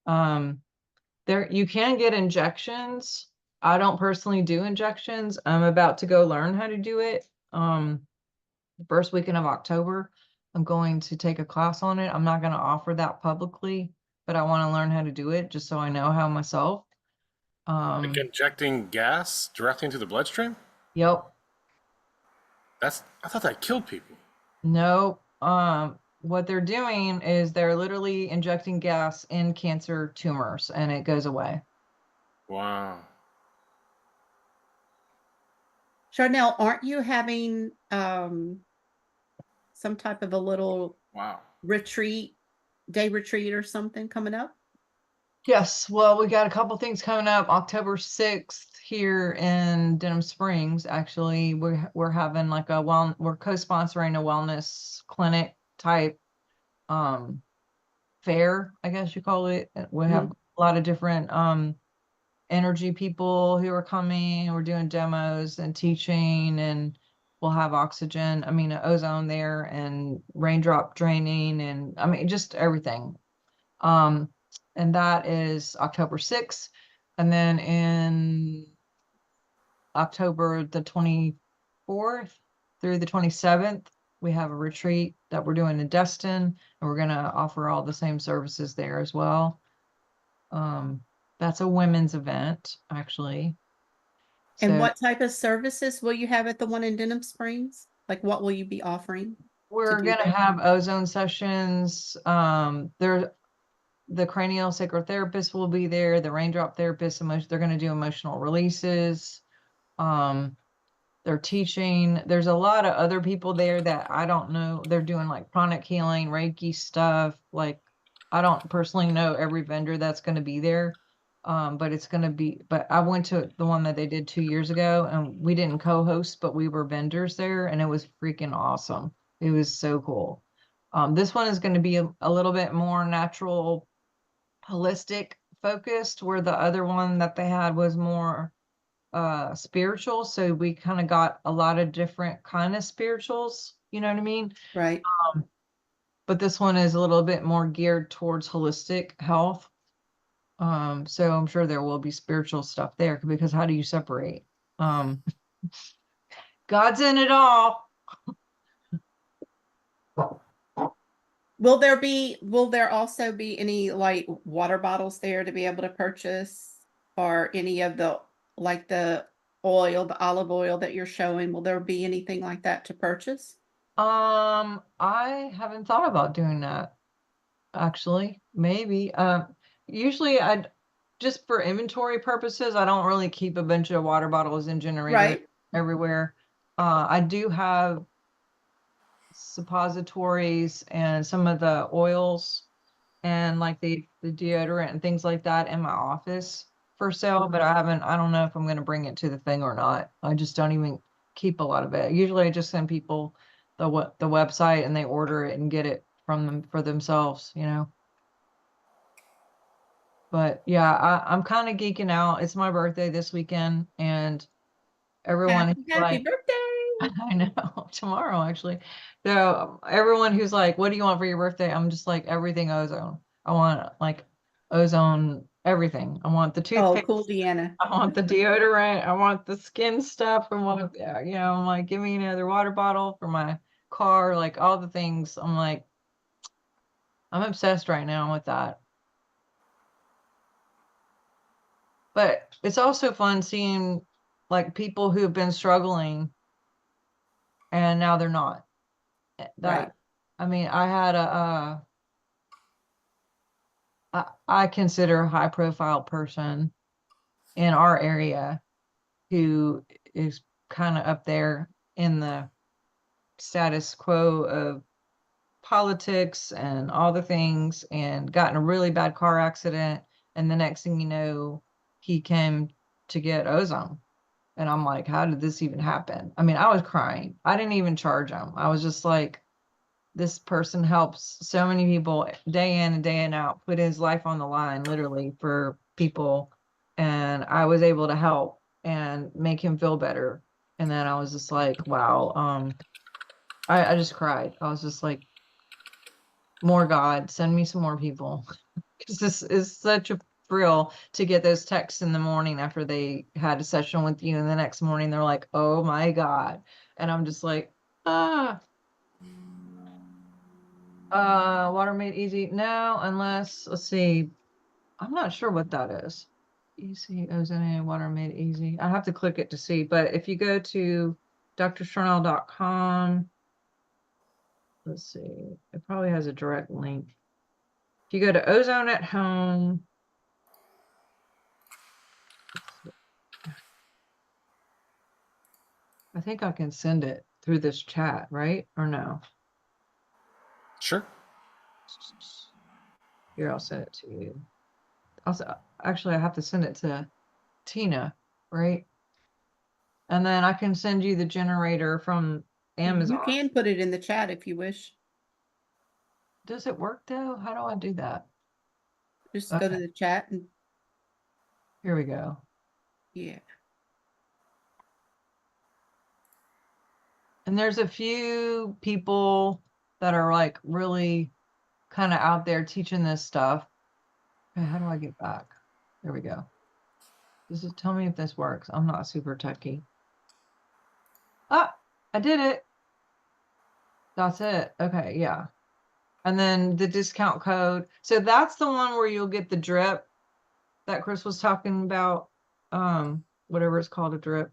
There you can get injections. I don't personally do injections. I'm about to go learn how to do it. The first weekend of October, I'm going to take a class on it. I'm not going to offer that publicly, but I want to learn how to do it just so I know how myself. Like injecting gas directly into the bloodstream? Yep. I thought that killed people. No. What they're doing is they're literally injecting gas in cancer tumors and it goes away. Wow. Sharnael, aren't you having some type of a little Wow. day retreat or something coming up? Yes, well, we got a couple things coming up. October 6th here in Denham Springs. Actually, we're having like we're co-sponsoring a wellness clinic type fair, I guess you call it. We have a lot of different energy people who are coming. We're doing demos and teaching, and we'll have ozone there, and raindrop draining, and I mean just everything. And that is October 6th. And then in October the 24th through the 27th, we have a retreat that we're doing in Destin, and we're going to offer all the same services there as well. That's a women's event, actually. And So what type of services will you have at the one in Denham Springs? Like what will you be offering? we're do going to there? have ozone sessions. The cranial sacral therapist will be there. The raindrop therapist, they're going to do emotional releases. They're teaching. There's a lot of other people there that I don't know. They're doing like pranic healing, Reiki stuff. Like, I don't personally know every vendor that's going to be there. But I went to the one that they did 2 years ago, and we didn't co-host, but we were vendors there, and it was freaking awesome. It was so cool. This one is going to be a little bit more natural, holistic focused, where the other one that they had was more spiritual. So we kind of got a lot of different kind of spirituals, you know what I mean? Right. But this one is a little bit more geared towards holistic health. So I'm sure there will be spiritual stuff there, because how do you separate? God's in it all. Will there also be any like water bottles there to be able to purchase, or any of the the olive oil that you're showing? Will there be anything like that to purchase? I haven't thought about doing that, actually. Maybe. Usually just for inventory purposes, I don't really keep a bunch of water bottles and generators Right. everywhere. I do have suppositories and some of the oils and like the deodorant and things like that in my office for sale, but I don't know if I'm going to bring it to the thing or not. I just don't even keep a lot of it. Usually I just send people the website and they order it and get it from them for themselves, you know. But yeah, I'm kind of geeking out. It's my birthday this weekend, and everyone is Happy like, birthday. I know, tomorrow actually. So everyone who's like, what do you want for your birthday? I'm just like, everything ozone. I want like ozone everything. I want the Oh, toothpaste. cool, Deanna. I want the deodorant. I want the skin stuff. I want, I'm like, give me another water bottle for my car, like all the things. I'm like, I'm obsessed right now with that. But it's also fun seeing like people who've been struggling and now they're not. Right. I mean, I had I consider a high profile person in our area who is kind of up there in the status quo of politics and all the things, and got in a really bad car accident. And the next thing you know, he came to get ozone. And I'm like, how did this even happen? I mean, I was crying. I didn't even charge him. I was just like, this person helps so many people day in and day out, put his life on the line, literally, for people. And I was able to help and make him feel better. And then I was just like, wow. I just cried. I was just like, more God, send me some more people. Because this is such a thrill to get those texts in the morning after they had a session with you. And the next morning they're like, oh my God. And I'm just like, ah. Water made easy. No, unless, let's see. I'm not sure what that is. Easy ozone water made easy. I have to click it to see. But if you go to drsharnael.com, let's see, it probably has a direct link. If you go to ozone at home, I think I can send it through this chat, right? Or no? Sure. Here, I'll send it to you. Also, actually, I have to send it to Tina, right? And then I can send you the generator from Amazon. You can put it in the chat if you wish. Does it work though? How do I do that? Just go to Okay. the chat and Here we go. yeah. And there's a few people that are like really kind of out there teaching this stuff. Okay, how do I get back? There we go. Tell me if this works. I'm not super techie. Ah, I did it. That's it. Okay, yeah. And then the discount code. So that's the one where you'll get the drip that Chris was talking about. Whatever it's called, a drip.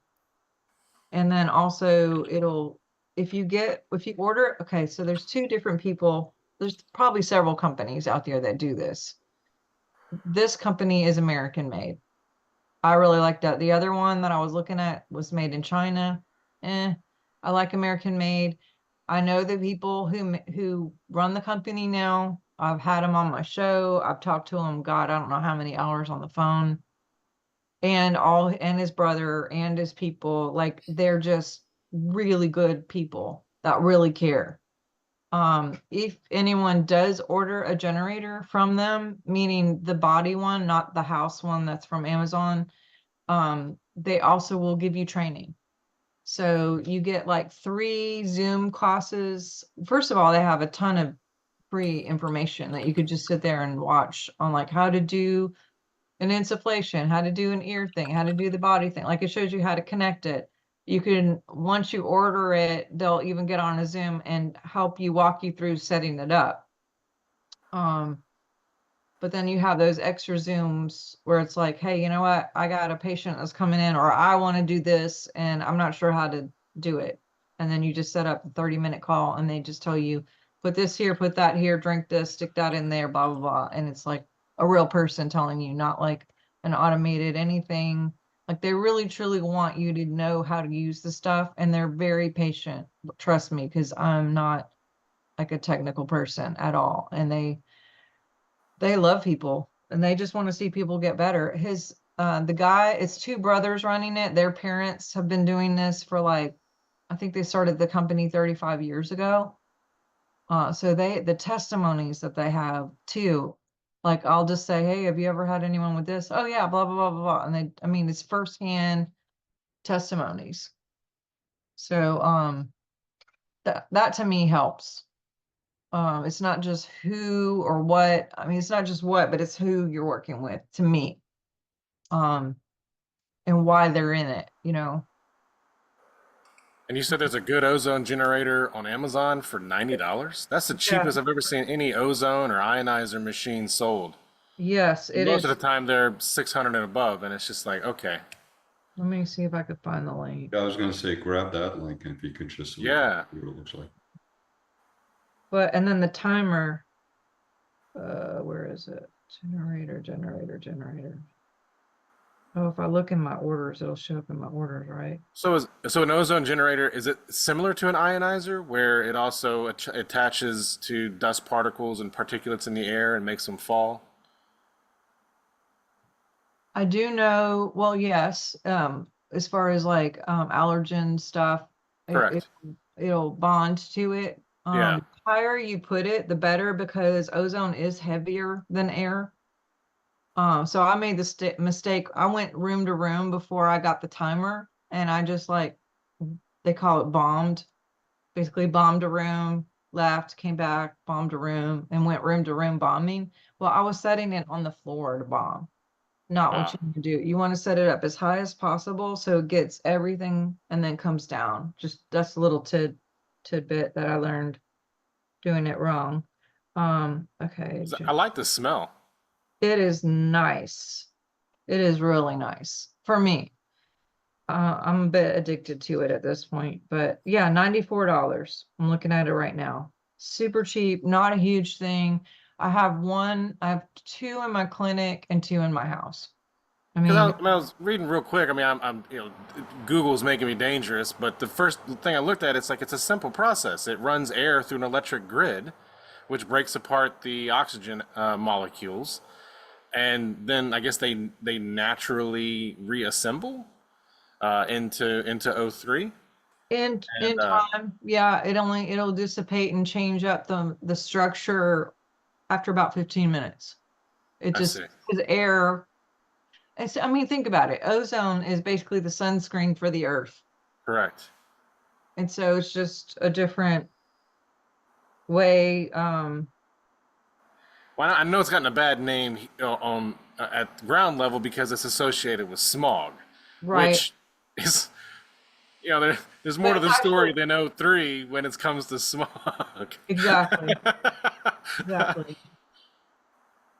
And then also if you order, okay, so there's two different people. There's probably several companies out there that do this. This company is American made. I really like that. The other one that I was looking at was made in China. I like American made. I know the people who run the company now. I've had them on my show. I've talked to them, God, I don't know how many hours on the phone. And his brother and his people, like they're just really good people that really care. If anyone does order a generator from them, meaning the body one, not the house one that's from Amazon, they also will give you training. So you get like 3 Zoom classes. First of all, they have a ton of free information that you could just sit there and watch on like how to do an insufflation, how to do an ear thing, how to do the body thing. Like it shows you how to connect it. You can, once you order it, they'll even get on a Zoom and help you walk you through setting it up. But then you have those extra Zooms where it's like, hey, you know what? I got a patient that's coming in, or I want to do this and I'm not sure how to do it. And then you just set up a 30-minute call and they just tell you, put this here, put that here, drink this, stick that in there, blah, blah, blah. And it's like a real person telling you, not like an automated anything. Like they really truly want you to know how to use the stuff, and they're very patient. Trust me, because I'm not like a technical person at all. And they love people and they just want to see people get better. The guy, it's 2 brothers running it. Their parents have been doing this for like, I think they started the company 35 years ago. So the testimonies that they have too, like I'll just say, hey, have you ever had anyone with this? Oh yeah, blah, blah, blah, blah, blah. And I mean, it's firsthand testimonies. So, that to me helps. It's not just who or what. I mean, it's not just what, but it's who you're working with to me. And why they're in it, you know. And you said there's a good ozone generator on Amazon for $90? That's the cheapest I've ever seen any ozone or ionizer machine sold. Yes, it Most is. of the time they're 600 and above, and it's just like, okay. Let me see if I could find the link. I was going to say, grab that link if you could just Yeah. see what it looks like. But and then the timer, where is it? Generator. Oh, if I look in my orders, it'll show up in my orders, right? So an ozone generator, is it similar to an ionizer where it also attaches to dust particles and particulates in the air and makes them fall? I do know, well, yes, as far as like allergen stuff, Correct. it'll bond to it. Yeah. The higher you put it, the better, because ozone is heavier than air. So I made the mistake. I went room to room before I got the timer, and I just like, they call it bombed, basically bombed a room, left, came back, bombed a room, and went room to room bombing. Well, I was setting it on the floor to bomb, not what Ah, you want to do. You want to set it up as high as possible so it gets everything and then comes down. Just that's a little tidbit that I learned doing it wrong. Okay, so I like the smell. it is nice. It is really nice for me. I'm a bit addicted to it at this point, but yeah, $94. I'm looking at it right now. Super cheap, not a huge thing. I have two in my clinic and two in my house. I Because mean, when I was reading real quick, I mean, Google's making me dangerous, but the first thing I looked at, it's like it's a simple process. It runs air through an electric grid, which breaks apart the oxygen molecules, and then I guess they naturally reassemble into O3. in And time, yeah, it'll dissipate and change up the structure after about 15 minutes. It I just see. because air, I mean, think about it. Ozone is basically the sunscreen for the earth. Correct. And so it's just a different way. Well, I know it's gotten a bad name on at ground level because it's associated with smog, Right. which is there's more But to it's the story actually than O3 when it comes to smog. exactly, exactly.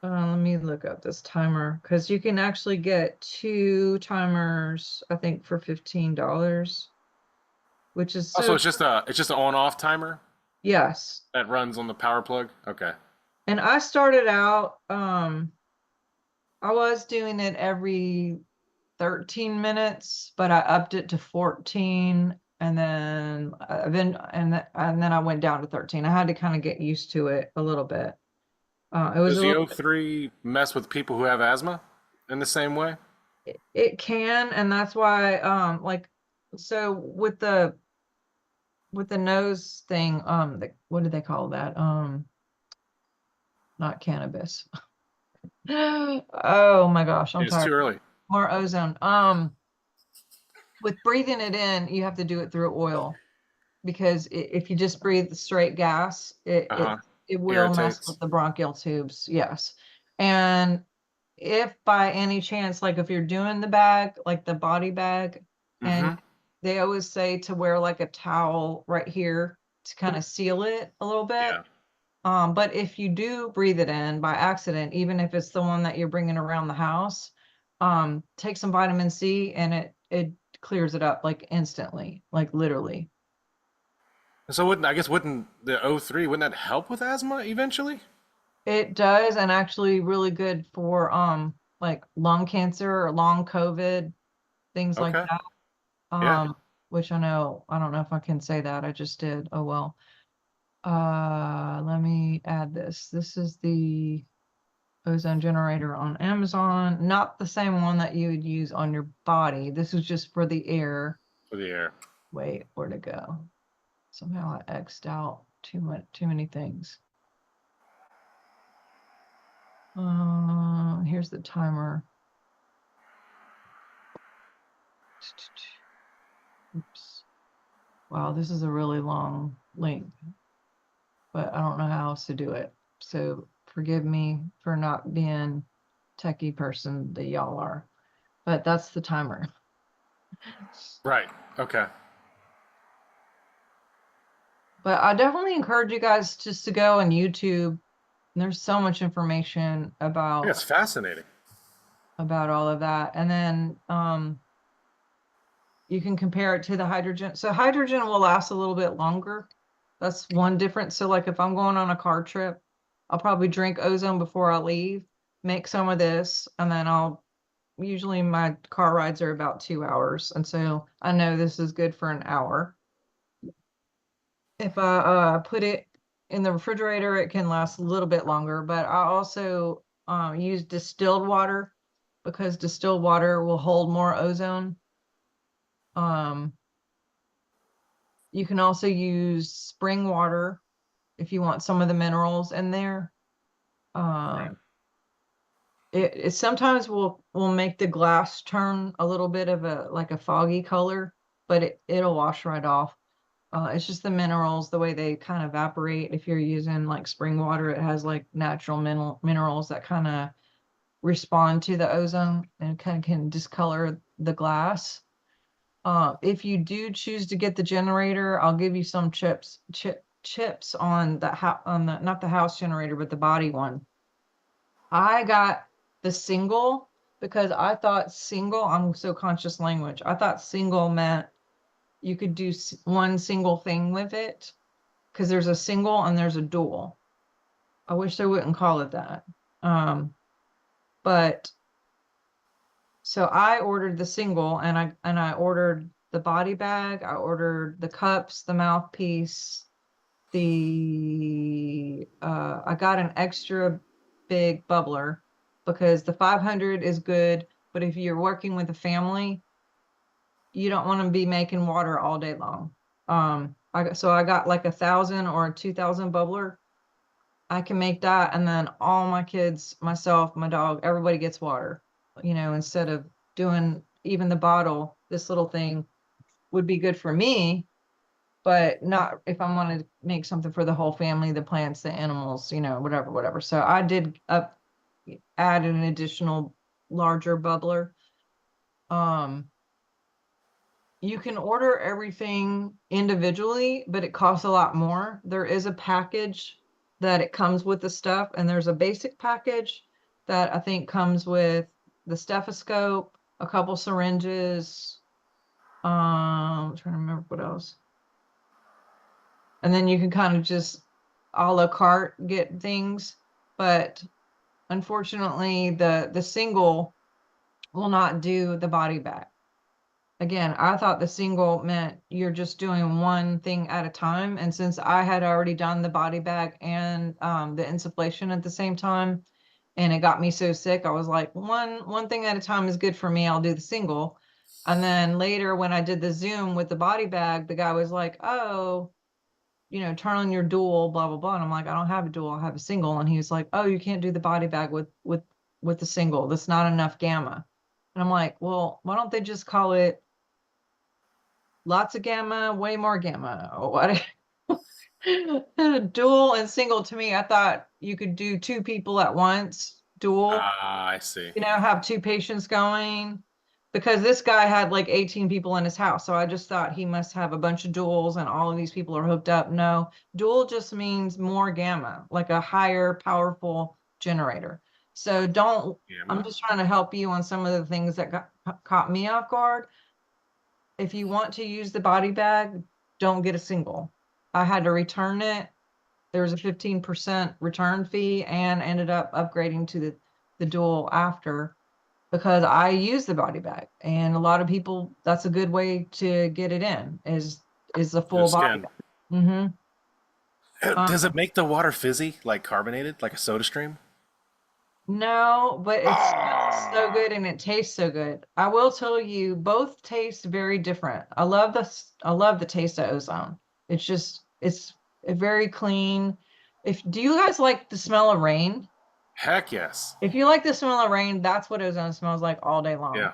Let me look up this timer because you can actually get two timers, I think, for $15, which is Also, so, it's just an on-off timer yes. that runs on the power plug. Okay. And I started out, I was doing it every 13 minutes, but I upped it to 14 and then I went down to 13. I had to kind of get used to it a little bit. It was Does a the little, O3 mess with people who have asthma in the same way? it can, and that's why, like, so with the nose thing, what do they call that? Not cannabis. Oh my gosh, I'm It's too tired. early. More ozone. With breathing it in, you have to do it through oil because if you just breathe straight gas, Uh huh. it will mess Irritates. with the bronchial tubes. Yes. And if by any chance, like if you're doing the bag, like the body bag, and Mm-hmm. they always say to wear like a towel right here to kind of seal it a little bit. Yeah. But if you do breathe it in by accident, even if it's the one that you're bringing around the house, take some vitamin C and it clears it up like instantly, like literally. So wouldn't the O3 wouldn't that help with asthma eventually? It does, and actually really good for like lung cancer or long COVID, things like Okay. that. Yeah. Which I don't know if I can say that. I just did. Oh well. Let me add this. This is the ozone generator on Amazon, not the same one that you would use on your body. This is just for the air. For the air. Wait, where to go? Somehow I X'd out too many things. Here's the timer. Oops. Wow, this is a really long link, but I don't know how else to do it. So forgive me for not being techie person that y'all are, but that's the timer. Right. Okay. But I definitely encourage you guys just to go on YouTube. There's so much information Yeah, it's fascinating. about all of that. And then you can compare it to the hydrogen. So hydrogen will last a little bit longer. That's one difference. So like if I'm going on a car trip, I'll probably drink ozone before I leave, make some of this, and then I'll usually my car rides are about 2 hours. And so I know this is good for an hour. If I put it in the refrigerator, it can last a little bit longer, but I also use distilled water because distilled water will hold more ozone. Um, you can also use spring water if you want some of the minerals in there. Right. it sometimes will make the glass turn a little bit of a like a foggy color, but it'll wash right off. It's just the minerals, the way they kind of evaporate. If you're using like spring water, it has like natural minerals that kind of respond to the ozone and kind of can discolor the glass. If you do choose to get the generator, I'll give you some chips on on the not the house generator, but the body one. I got the single because I thought single, I'm so conscious language. I thought single meant you could do one single thing with it because there's a single and there's a dual. I wish they wouldn't call it that. But so I ordered the single and I ordered the body bag, I ordered the cups, the mouthpiece, I got an extra big bubbler because the 500 is good, but if you're working with a family, you don't want to be making water all day long. So I got like 1,000 or a 2,000 bubbler. I can make that, and then all my kids, myself, my dog, everybody gets water. Instead of doing even the bottle, this little thing would be good for me, but not if I wanted to make something for the whole family, the plants, the animals, whatever. So I did add an additional larger bubbler. You can order everything individually, but it costs a lot more. There is a package that it comes with the stuff, and there's a basic package that I think comes with the stethoscope, a couple syringes. I'm trying to remember what else. And then you can kind of just a la carte get things, but unfortunately the single will not do the body bag. Again, I thought the single meant you're just doing one thing at a time. And since I had already done the body bag and the insufflation at the same time, and it got me so sick, I was like, one thing at a time is good for me. I'll do the single. And then later when I did the Zoom with the body bag, the guy was like, oh, turn on your dual, blah, blah, blah. And I'm like, I don't have a dual, I have a single. And he was like, oh, you can't do the body bag with the single. That's not enough gamma. And I'm like, well, why don't they just call it lots of gamma, way more gamma? Or what? Dual and single, to me, I thought you could do two people at once, dual, I see. have two patients going, because this guy had like 18 people in his house. So I just thought he must have a bunch of duals and all of these people are hooked up. No, dual just means more gamma, like a higher powerful generator. So I'm just trying to help you on some of the things that caught me off guard. If you want to use the body bag, don't get a single. I had to return it. There was a 15% return fee and ended up upgrading to the dual after, because I use the body bag, and a lot of people, that's a good way to get it in is the full body bag. Mm-hmm. Does it make the water fizzy, like carbonated, like a soda stream? No, but it smells so good and it tastes so good. I will tell you, both taste very different. I love the taste of ozone. It's very clean. Do you guys like the smell of rain? Heck yes. If you like the smell of rain, that's what ozone smells like all day long. Yeah.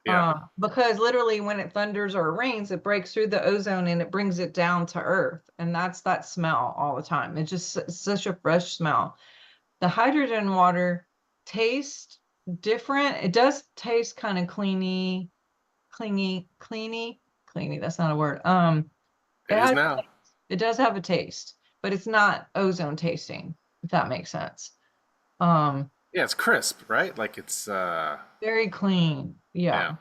Yeah. Because literally when it thunders or it rains, it breaks through the ozone and it brings it down to earth. And that's that smell all the time. It's just such a fresh smell. The hydrogen water tastes different. It does taste kind of cleany. That's not a word. It is now. It does have a taste, but it's not ozone tasting, if that makes sense. Yeah, it's crisp, right? Like it's very clean. Yeah.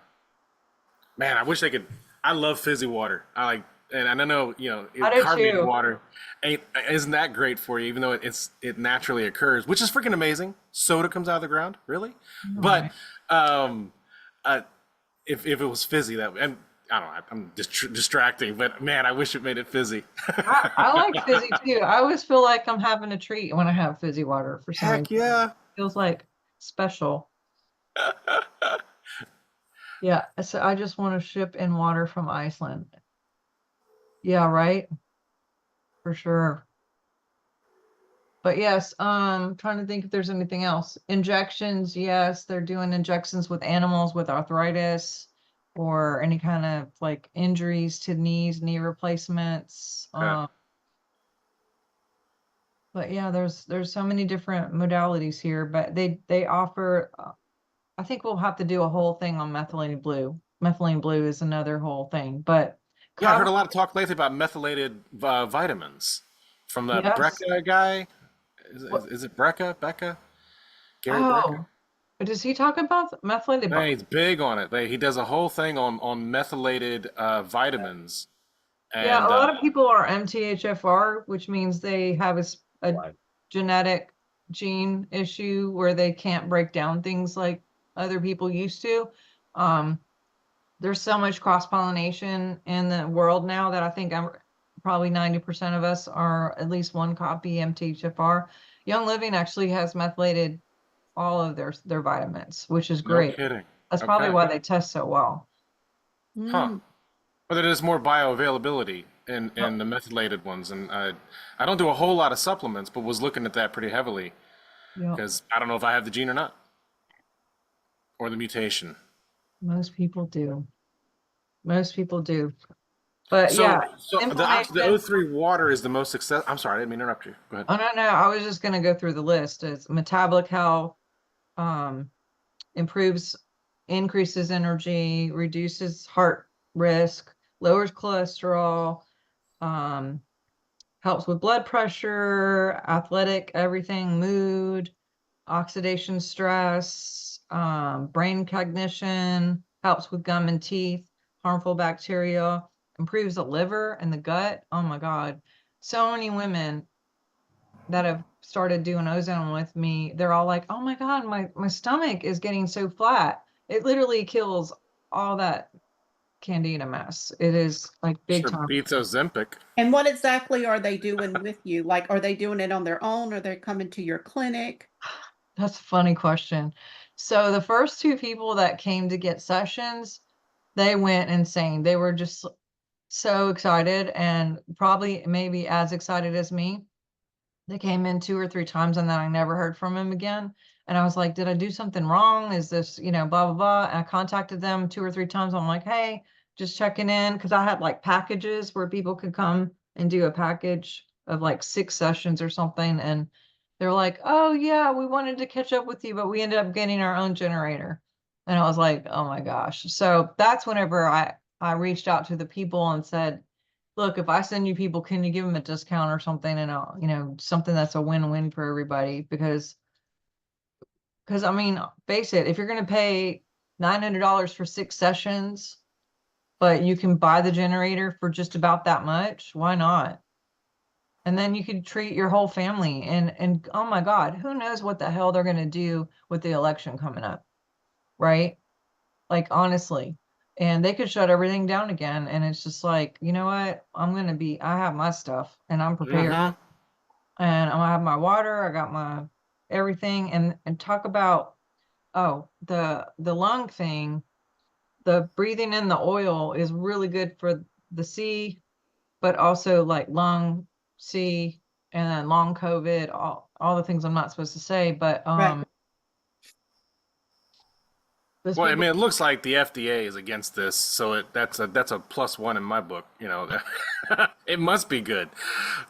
Man, I wish they could. I love fizzy water. I don't know, I do carbonated too. water isn't that great for you, even though it naturally occurs, which is freaking amazing. Soda comes out of the ground, really? But if it was fizzy, and I don't know, I'm distracting, but man, I wish it made it fizzy. I like fizzy too. I always feel like I'm having a treat when I have fizzy water for some reason. Heck yeah. It feels like special. Yeah, so I just want to ship in water from Iceland. Yeah, right? For sure. But yes, trying to think if there's anything else. Injections, yes, they're doing injections with animals with arthritis or any kind of like injuries to knees, knee replacements. Okay. But yeah, there's so many different modalities here, but they offer. I think we'll have to do a whole thing on methylene blue. Methylene blue is another whole thing, but Yeah, I heard a probably lot of talk lately about methylated vitamins from that yes. Brecca guy. What? Is it Brecca? Becca? Gary Brecca? Oh, does he talk about methylated? Hey, he's big on it. He does a whole thing on methylated vitamins, Yeah, and a lot of people are MTHFR, which means they have a genetic gene issue where they can't break down things like other people used to. Um, there's so much cross-pollination in the world now that I think probably 90% of us are at least one copy MTHFR. Young Living actually has methylated all of their vitamins, which is no great. kidding. That's probably Okay, why they test so well. huh? Mm. Well, there is more bioavailability Yep. in the methylated ones, and I don't do a whole lot of supplements, but was looking at that pretty heavily Yep. because I don't know if I have the gene or not, or the mutation. Most people do. Most people do. But So, yeah, so the inflammation. O3 water is the most success. I'm sorry, I didn't mean to interrupt you. Go ahead. Oh no, no, I was just gonna go through the list. It's metabolic health, um, improves, increases energy, reduces heart risk, lowers cholesterol, um, helps with blood pressure, athletic, everything, mood, oxidation stress, brain cognition, helps with gum and teeth, harmful bacteria, improves the liver and the gut. Oh my God. So many women that have started doing ozone with me, they're all like, oh my God, my stomach is getting so flat. It literally kills all that candida mess. It is like big Sure time. beats Ozempic. And what exactly are they doing with you? Like, are they doing it on their own? Are they coming to your clinic? That's a funny question. So the first two people that came to get sessions, they went insane. They were just so excited and probably maybe as excited as me. They came in 2 or 3 times and then I never heard from him again. And I was like, did I do something wrong? Is this, blah, blah, blah. And I contacted them 2 or 3 times. I'm like, hey, just checking in. Cause I had like packages where people could come and do a package of like 6 sessions or something. And they're like, oh yeah, we wanted to catch up with you, but we ended up getting our own generator. And I was like, oh my gosh. So that's whenever I reached out to the people and said, look, if I send you people, can you give them a discount or something? And I'll, something that's a win-win for everybody because I mean, face it, if you're going to pay $900 for 6 sessions, but you can buy the generator for just about that much, why not? And then you could treat your whole family and oh my God, who knows what the hell they're going to do with the election coming up, right? Like honestly. And they could shut everything down again. And it's just like, you know what? I have my stuff and I'm prepared. Mm-hmm. And I'm gonna have my water, I got my everything. And talk about, oh, the lung thing, the breathing in the oil is really good for the C, but also like lung, C, and then long COVID, all the things I'm not supposed to say. But Right. those Well, I people. mean, it looks like the FDA is against this, so that's a plus one in my book. It must be good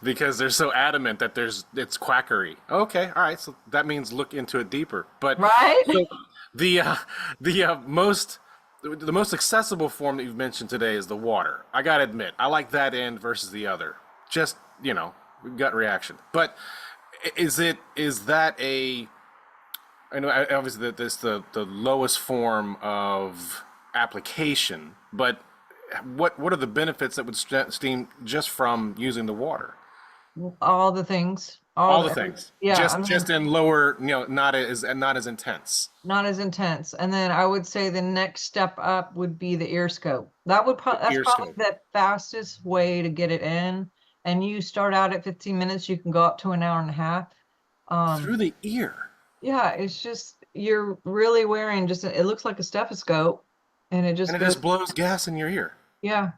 because they're so adamant that it's quackery. Okay, all right, so that means look into it deeper. But Right? so the uh, the most accessible form that you've mentioned today is the water. I gotta admit, I like that end versus the other. Just gut reaction. But is that a I know obviously that this the lowest form of application, but what are the benefits that would stem just from using the water? All the things. All the things, Yeah, I just mean, in lower, not as intense. not as intense. And then I would say the next step up would be the ear scope. The That's ear probably scope the fastest way to get it in. And you start out at 15 minutes, you can go up to an hour and a half. through the ear. Yeah, it's just you're really wearing it looks like a stethoscope and it just And it goes, just blows gas in your ear. yeah.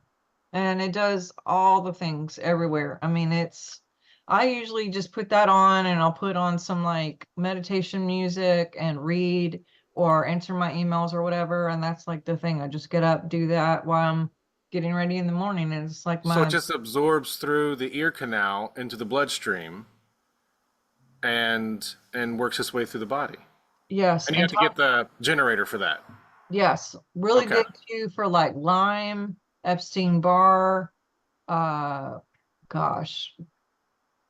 And it does all the things everywhere. I mean, I usually just put that on and I'll put on some like meditation music and read or answer my emails or whatever. And that's like the thing. I just get up, do that while I'm getting ready in the morning. And it's like So it my, just absorbs through the ear canal into the bloodstream and works its way through the body. yes. And you And have to get the generator for that. yes, really Okay. good too for like Lyme, Epstein-Barr, gosh,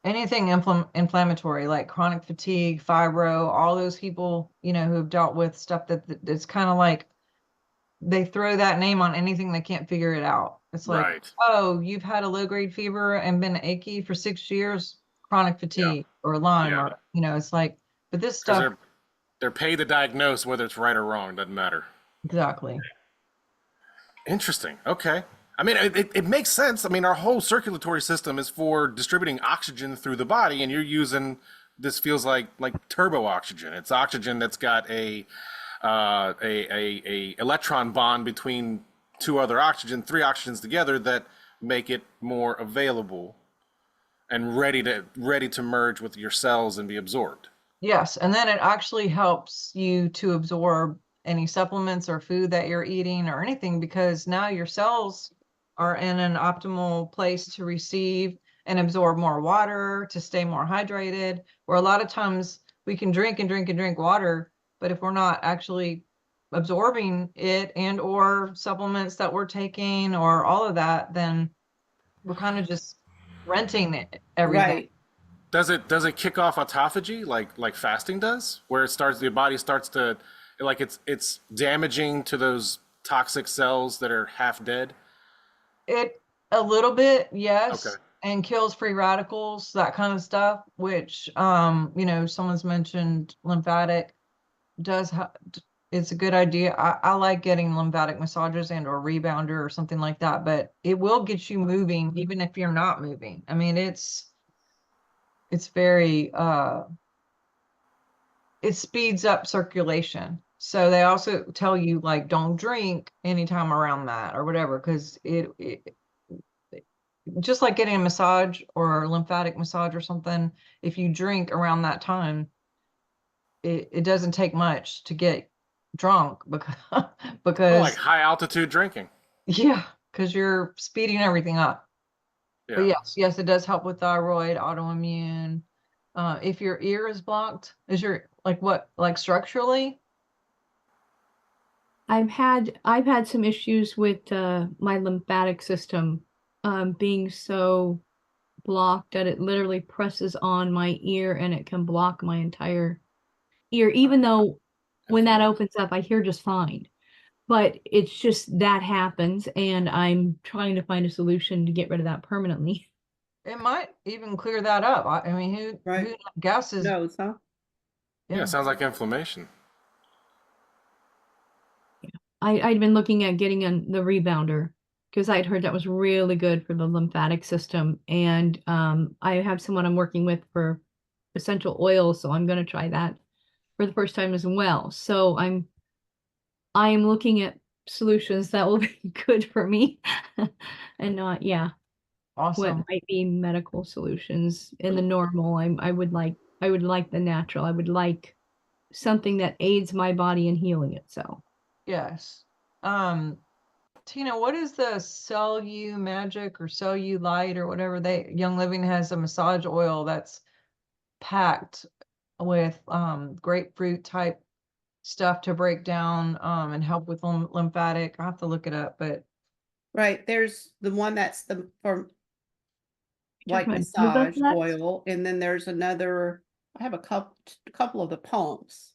anything inflammatory like chronic fatigue, fibro, all those people, you know, who have dealt with stuff that's kind of like they throw that name on anything they can't figure it out. It's like, Right. oh, you've had a low-grade fever and been achy for 6 years, chronic Yeah. fatigue or Lyme, Yeah. or you know, it's like, but this Because stuff, they're paid to diagnose whether it's right or wrong. Doesn't matter. exactly. Interesting. Okay. I mean, it makes sense. I mean, our whole circulatory system is for distributing oxygen through the body, and you're using this feels like turbo oxygen. It's oxygen that's got a electron bond between two other oxygen, three oxygens together that make it more available and ready to merge with your cells and be absorbed. Yes, and then it actually helps you to absorb any supplements or food that you're eating or anything because now your cells are in an optimal place to receive and absorb more water, to stay more hydrated. Where a lot of times we can drink and drink and drink water, but if we're not actually absorbing it and or supplements that we're taking or all of that, then we're kind of just renting everything. Right. Does it kick off autophagy like fasting does, where the body starts to like it's damaging to those toxic cells that are half dead? It a little bit, Okay. yes, and kills free radicals, that kind of stuff, which you know, someone's mentioned lymphatic does it's a good idea. I like getting lymphatic massages and or rebounder or something like that, but it will get you moving even if you're not moving. I mean, it's very it speeds up circulation. So they also tell you like don't drink anytime around that or whatever, because it just like getting a massage or a lymphatic massage or something, if you drink around that time, it doesn't take much to get drunk because Oh, like because high altitude drinking. yeah, because you're speeding everything up. But Yeah. yes, it does help with thyroid, autoimmune. If your ear is blocked, is your like what like structurally? I've had some issues with my lymphatic system being so blocked that it literally presses on my ear and it can block my entire ear, even though when that Inflammation. opens up, I hear just fine. But it's just that happens, and I'm trying to find a solution to get rid of that permanently. It might even clear that up. I mean, who Right. guesses? No, huh? Yeah, Yeah. it sounds like inflammation. I'd been looking at getting the rebounder because I'd heard that was really good for the lymphatic system. And I have someone I'm working with for essential oils, so I'm going to try that for the first time as well. So I'm looking at solutions that will be good for me and not, yeah, what Awesome. might be medical solutions in the normal. I would like the natural. I would like something that aids my body in healing itself. Yes. Um, Tina, what is the Cell Magic or Cell Light or whatever Young Living has a massage oil that's packed with grapefruit type stuff to break down and help with lymphatic. I have to look it up, but Right. There's the one that's the for You're like talking about yoga massage flats? oil, and then there's another. I have a couple of the pumps.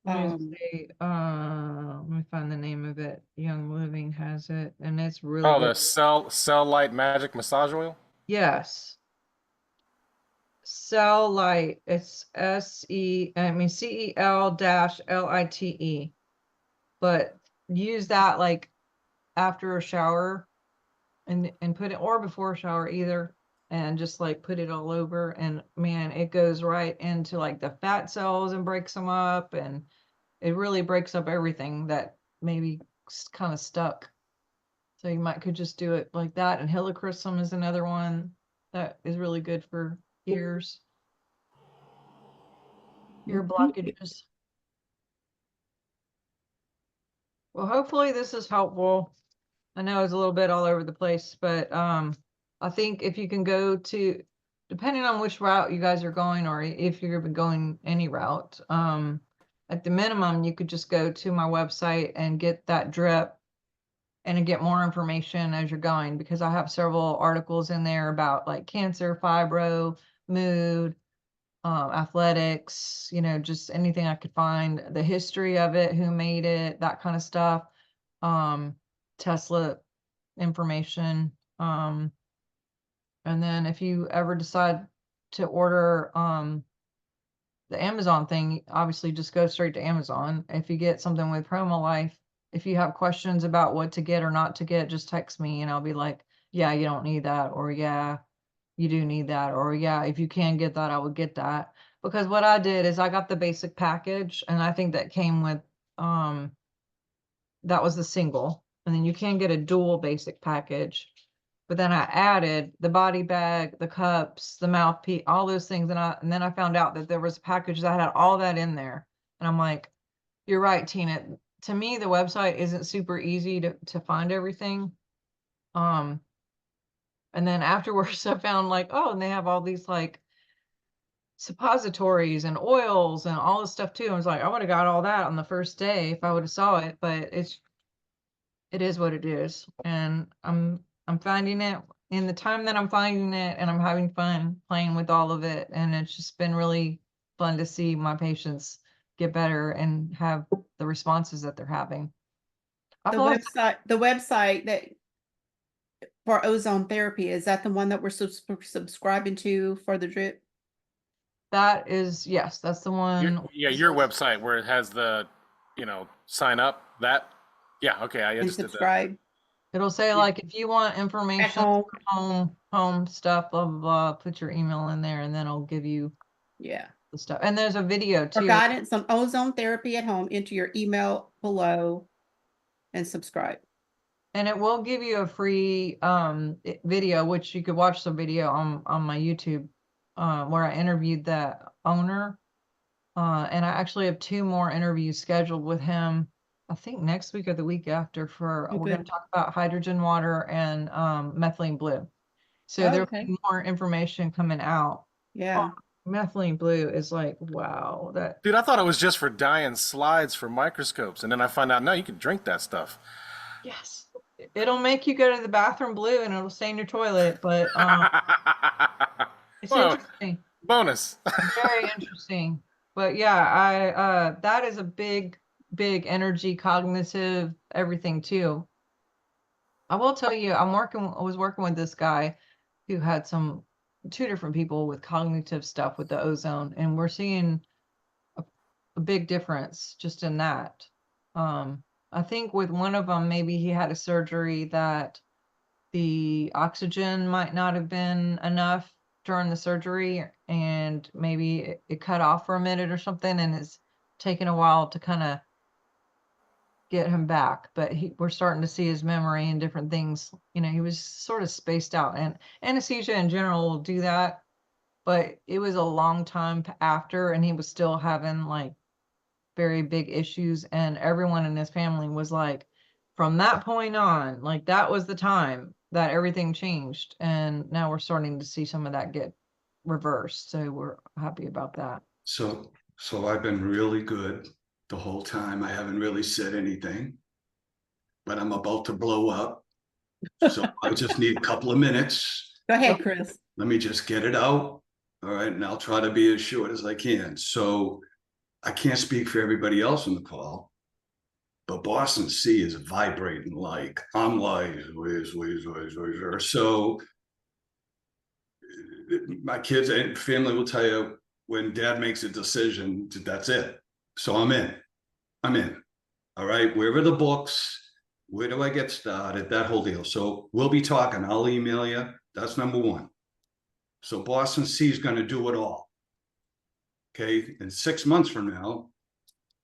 Um, let me find the name of it. Young Living has it, and it's really Oh, good. the cell light magic massage oil. Yes. Cell Light. It's CEL-LITE. But use that like after a shower and put it or before a shower either and just like put it all over and man, it goes right into like the fat cells and breaks them up and it really breaks up everything that maybe kind of stuck. So you could just do it like that. And helichrysum is another one that is really good for ear Thank you. blockages. Well, hopefully this is helpful. I know it's a little bit all over the place, but I think if you can go to, depending on which route you guys are going, or if you're going any route, at the minimum, you could just go to my website and get that drip and get more information as you're going, because I have several articles in there about like cancer, fibro, mood, athletics, you know, just anything I could find, the history of it, who made it, that kind of stuff. Tesla information. And then if you ever decide to order the Amazon thing, obviously just go straight to Amazon. If you get something with Promo Life, if you have questions about what to get or not to get, just text me and I'll be like, yeah, you don't need that, or yeah, you do need that, or yeah, if you can get that, I would get that. Because what I did is I got the basic package, and I think that came with that was the single, and then you can get a dual basic package. But then I added the body bag, the cups, the mouthpiece, all those things, and then I found out that there was a package that had all that in there. And I'm like, you're right, Tina. To me, the website isn't super easy to find everything. And then afterwards I found like, oh, and they have all these like suppositories and oils and all this stuff too. I was like, I would have got all that on the first day if I would have saw it, but it is what it is. And I'm finding it in the time that I'm finding it, and I'm having fun playing with all of it. And it's just been really fun to see my patients get better and have the responses that they're having. The website that for ozone therapy, is that the one that we're subscribing to for the drip? That is, yes, that's the one. Your website where it has the, sign up, that. Yeah, okay, I And just did that. subscribe It'll say like, if you want at information, home. home stuff, blah, blah, blah, put your email in there and then it'll give you Yeah. the stuff. And there's a video For too. guidance on ozone therapy at home, enter your email below and subscribe. And it will give you a free video, which you could watch the video on my YouTube, where I interviewed the owner. And I actually have 2 more interviews scheduled with him, I think next week or the week after, for we're going to talk about hydrogen water and methylene blue. So there'll be more information coming out. Yeah. Methylene blue is like, wow, that. Dude, I thought it was just for dyeing slides for microscopes, and then I find out, no, you can drink that stuff. Yes. It'll make you go to the bathroom blue and it'll stain your toilet, but it's Well, interesting. bonus. Very interesting. But yeah, that is a big energy, cognitive, everything too. I will tell you, I was working with this guy who had 2 different people with cognitive stuff with the ozone, and we're seeing a big difference just in that. I think with one of them, maybe he had a surgery that the oxygen might not have been enough during the surgery, and maybe it cut off for a minute or something, and it's taken a while to kind of get him back. But we're starting to see his memory and different things. He was sort of spaced out, and anesthesia in general will do that, but it was a long time after, and he was still having like very big issues, and everyone in his family was like, from that point on, like that was the time that everything changed, and now we're starting to see some of that get reversed, so we're happy about that. So I've been really good the whole time. I haven't really said anything, but I'm about to blow up, so I just need a couple of minutes. Go ahead, Chris. Let me just get it out. All right, and I'll try to be as short as I can. So I can't speak for everybody else on the call, but Boston C is vibrating like, I'm like, so my kids and family will tell you, when dad makes a decision, that's it. So I'm in. All right, where are the books? Where do I get started? That whole deal. So we'll be talking. I'll email you. That's number 1. So Boston C is going to do it all. Okay, and 6 months from now,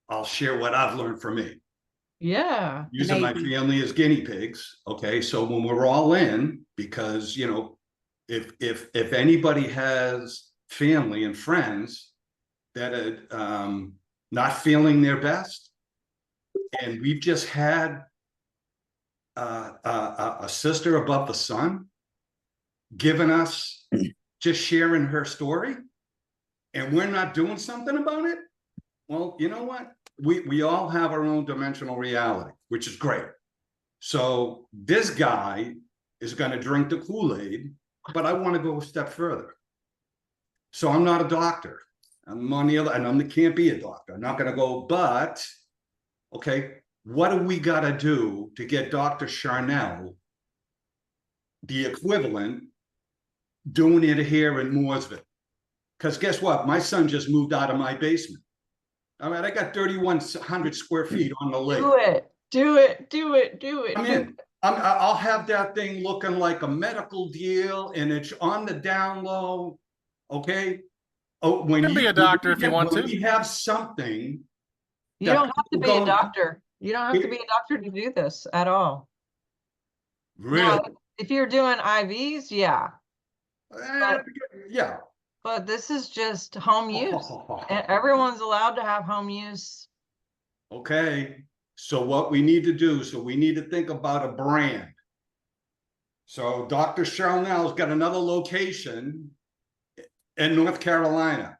I'll share what I've learned from me. Yeah. Using my family as guinea pigs. Okay, so when we're all in, because if anybody has family and friends that are not feeling their best. And we've just had a sister above the sun giving us, just sharing her story, and we're not doing something about it. Well, you know what? We all have our own dimensional reality, which is great. So this guy is going to drink the Kool-Aid, but I want to go a step further. So I'm not a doctor. I'm on the other, and I can't be a doctor. I'm not going to go, but okay, what do we got to do to get Dr. Sharnael the equivalent doing it here in Mooresville? Because guess what? My son just moved out of my basement. All right, I got 3,100 square feet on the lake. Do it. Do it. Do it. Do it. I'm in. I'll have that thing looking like a medical deal, and it's on the down low. Okay. Oh, You can be a doctor if you want when to. we have something, You that don't have to people be a don't- doctor. You don't have to be a doctor to do this at all. really, Now, if you're doing IVs, yeah. yeah. But this is just home use. And everyone's allowed to have home use. Okay, so what we need to do, so we need to think about a brand. So Dr. Sharnael's got another location in North Carolina.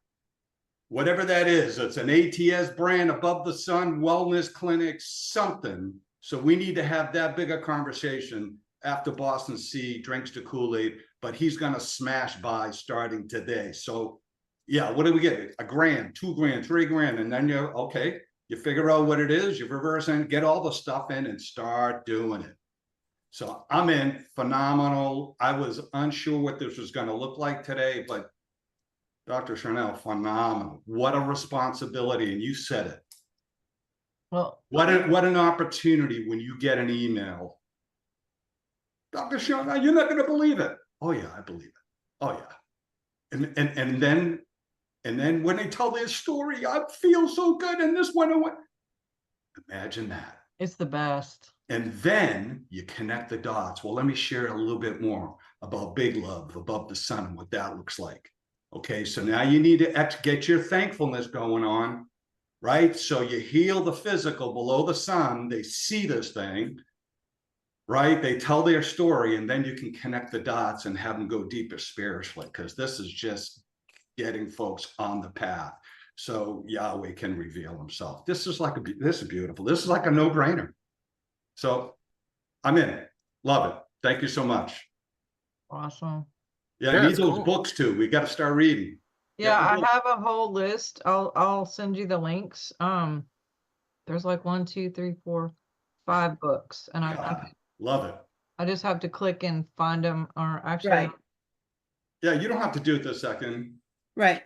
Whatever that is, it's an ATS brand, above the sun, wellness clinic, something. So we need to have that bigger conversation after Boston C drinks the Kool-Aid, but he's gonna smash by starting today. So yeah, what do we get? $1,000, $2,000, $3,000, and then you're okay. You figure out what it is, you reverse and get all the stuff in and start doing it. So I'm in. Phenomenal. I was unsure what this was going to look like today, but Dr. Sharnael, phenomenal. What a responsibility. And you said it. Well, What an opportunity when you get an email. Dr. Sharnael, you're not going to believe it. Oh yeah, I believe it. Oh yeah. And then when they tell their story, I feel so good, and this went away. Imagine that. it's the best. And then you connect the dots. Well, let me share a little bit more about Big Love, above the sun, and what that looks like. Okay, so now you need to get your thankfulness going on, right? So you heal the physical below the sun. They see this thing, right? They tell their story, and then you can connect the dots and have them go deeper spiritually, because this is just getting folks on the path. So Yahweh can reveal himself. This is beautiful. This is like a no-brainer. So I'm in. Love it. Thank you so much. Awesome. Yeah, Yeah, I need it's those cool. books too. We got to start reading. Yeah, I Yeah. have a whole list. I'll send you the links. There's like 1, 2, 3, 4, 5 books, and God, love it. I just have to click and find them. Or actually, Right. Yeah, you don't have to do it this second. Right.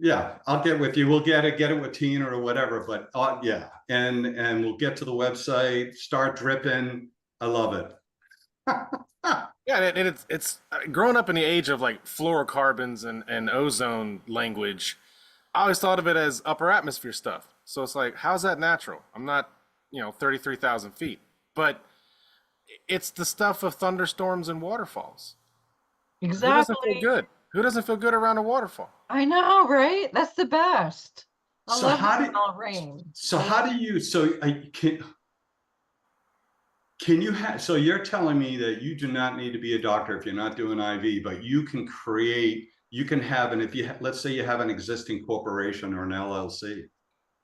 Yeah, I'll get with you. We'll get it with Tina or whatever. But yeah, and we'll get to the website. Start dripping. I love it. Yeah, and it's growing up in the age of like fluorocarbons and ozone language. I always thought of it as upper atmosphere stuff. So it's like, how's that natural? I'm not, 33,000 feet, but it's the stuff of thunderstorms and waterfalls. Who doesn't exactly. feel good? Who doesn't feel good around a waterfall? I know, right? That's the best. I So love how the do- smell of rain. So how do you? So can you have? So you're telling me that you do not need to be a doctor if you're not doing IV, but you can create. You can have, and if you let's say you have an existing corporation or an LLC,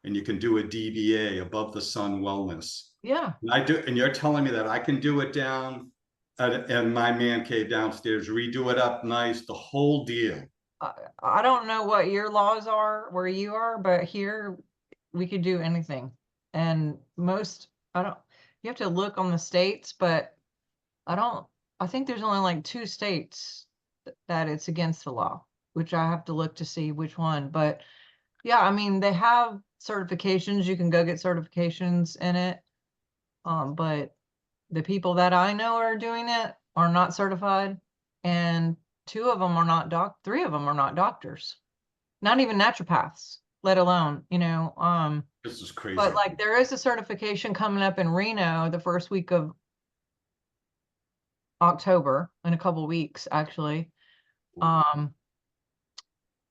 and you can do a DBA, above the sun wellness. Yeah. And I do, and you're telling me that I can do it down in my man cave downstairs, redo it up nice, the whole deal. I don't know what your laws are where you are, but here we could do anything. And you have to look on the states, but I think there's only like 2 states that it's against the law, which I have to look to see which one. But yeah, I mean, they have certifications. You can go get certifications in it. But the people that I know are doing it are not certified, and 3 of them are not doctors, not even naturopaths, let alone, This is crazy. but like there is a certification coming up in Reno the first week of October, in a couple weeks, actually,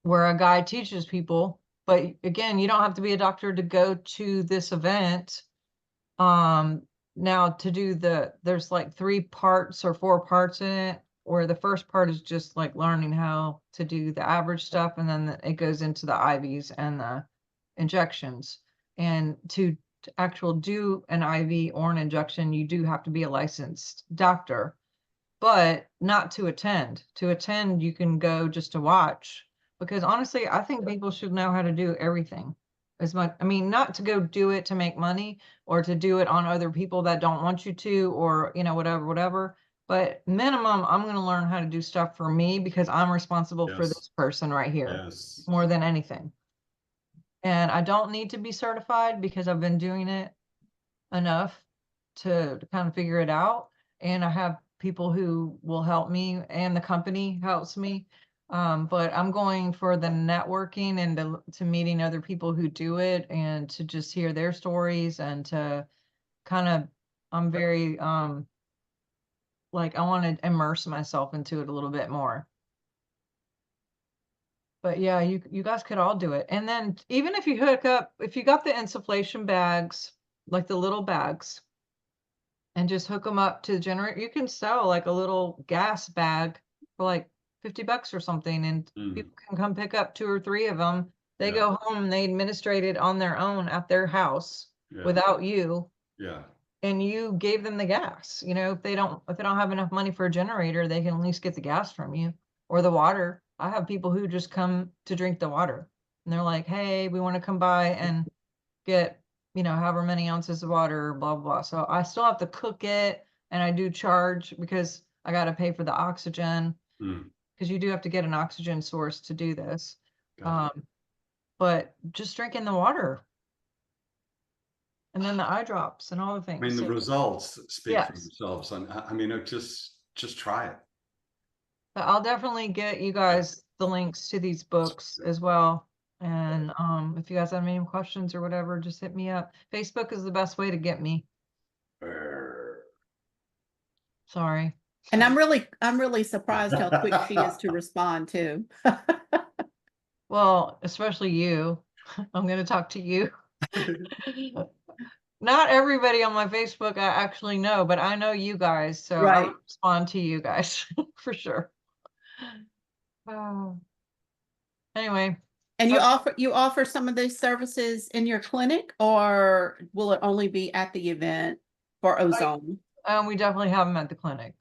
where a guy teaches people. But again, you don't have to be a doctor to go to this event. Now to do there's like 3 parts or 4 parts in it, where the first part is just like learning how to do the average stuff, and then it goes into the IVs and the injections. And to actual do an IV or an injection, you do have to be a licensed doctor, but not to attend. To attend, you can go just to watch, because honestly, I think people should know how to do everything as much. I mean, not to go do it to make money or to do it on other people that don't want you to, or, you know, whatever. But minimum, I'm going to learn how to do stuff for me, because I'm responsible for Yes. this person right here Yes. more than anything. And I don't need to be certified, because I've been doing it enough to kind of figure it out. And I have people who will help me, and the company helps me. But I'm going for the networking and to meeting other people who do it, and to just hear their stories, and to kind of, I'm very, like, I want to immerse myself into it a little bit more. But yeah, you guys could all do it. And then even if you hook up, if you got the insufflation bags, like the little bags, and just hook them up to the generator, you can sell like a little gas bag for like $50 or something, and people can come pick up 2 or 3 of them. They Yeah. go home and they administrate it on their own at their house Yeah. without you. Yeah. And you gave them the gas. You know, if they don't have enough money for a generator, they can at least get the gas from you, or the water. I have people who just come to drink the water, and they're like, hey, we want to come by and get, you know, however many ounces of water, blah, blah. So I still have to cook it, and I do charge, because I got to pay for the oxygen, because you do have to get an oxygen source to do this. But just drinking the water, and then the eye drops and all the things. I mean, the results speak for Yes. themselves. And I mean, just try it. But I'll definitely get you guys the links to these books as well. And if you guys have any questions or whatever, just hit me up. Facebook is the best way to get me. Sorry. And I'm really surprised how quick she is to respond too. Well, especially you. I'm going to talk to you. Not everybody on my Facebook I actually know, but I know you guys, so Right. I'll respond to you guys for sure. Oh. Anyway. And you offer some of these services in your clinic, or will it only be at the event for ozone? We definitely have them at the clinic,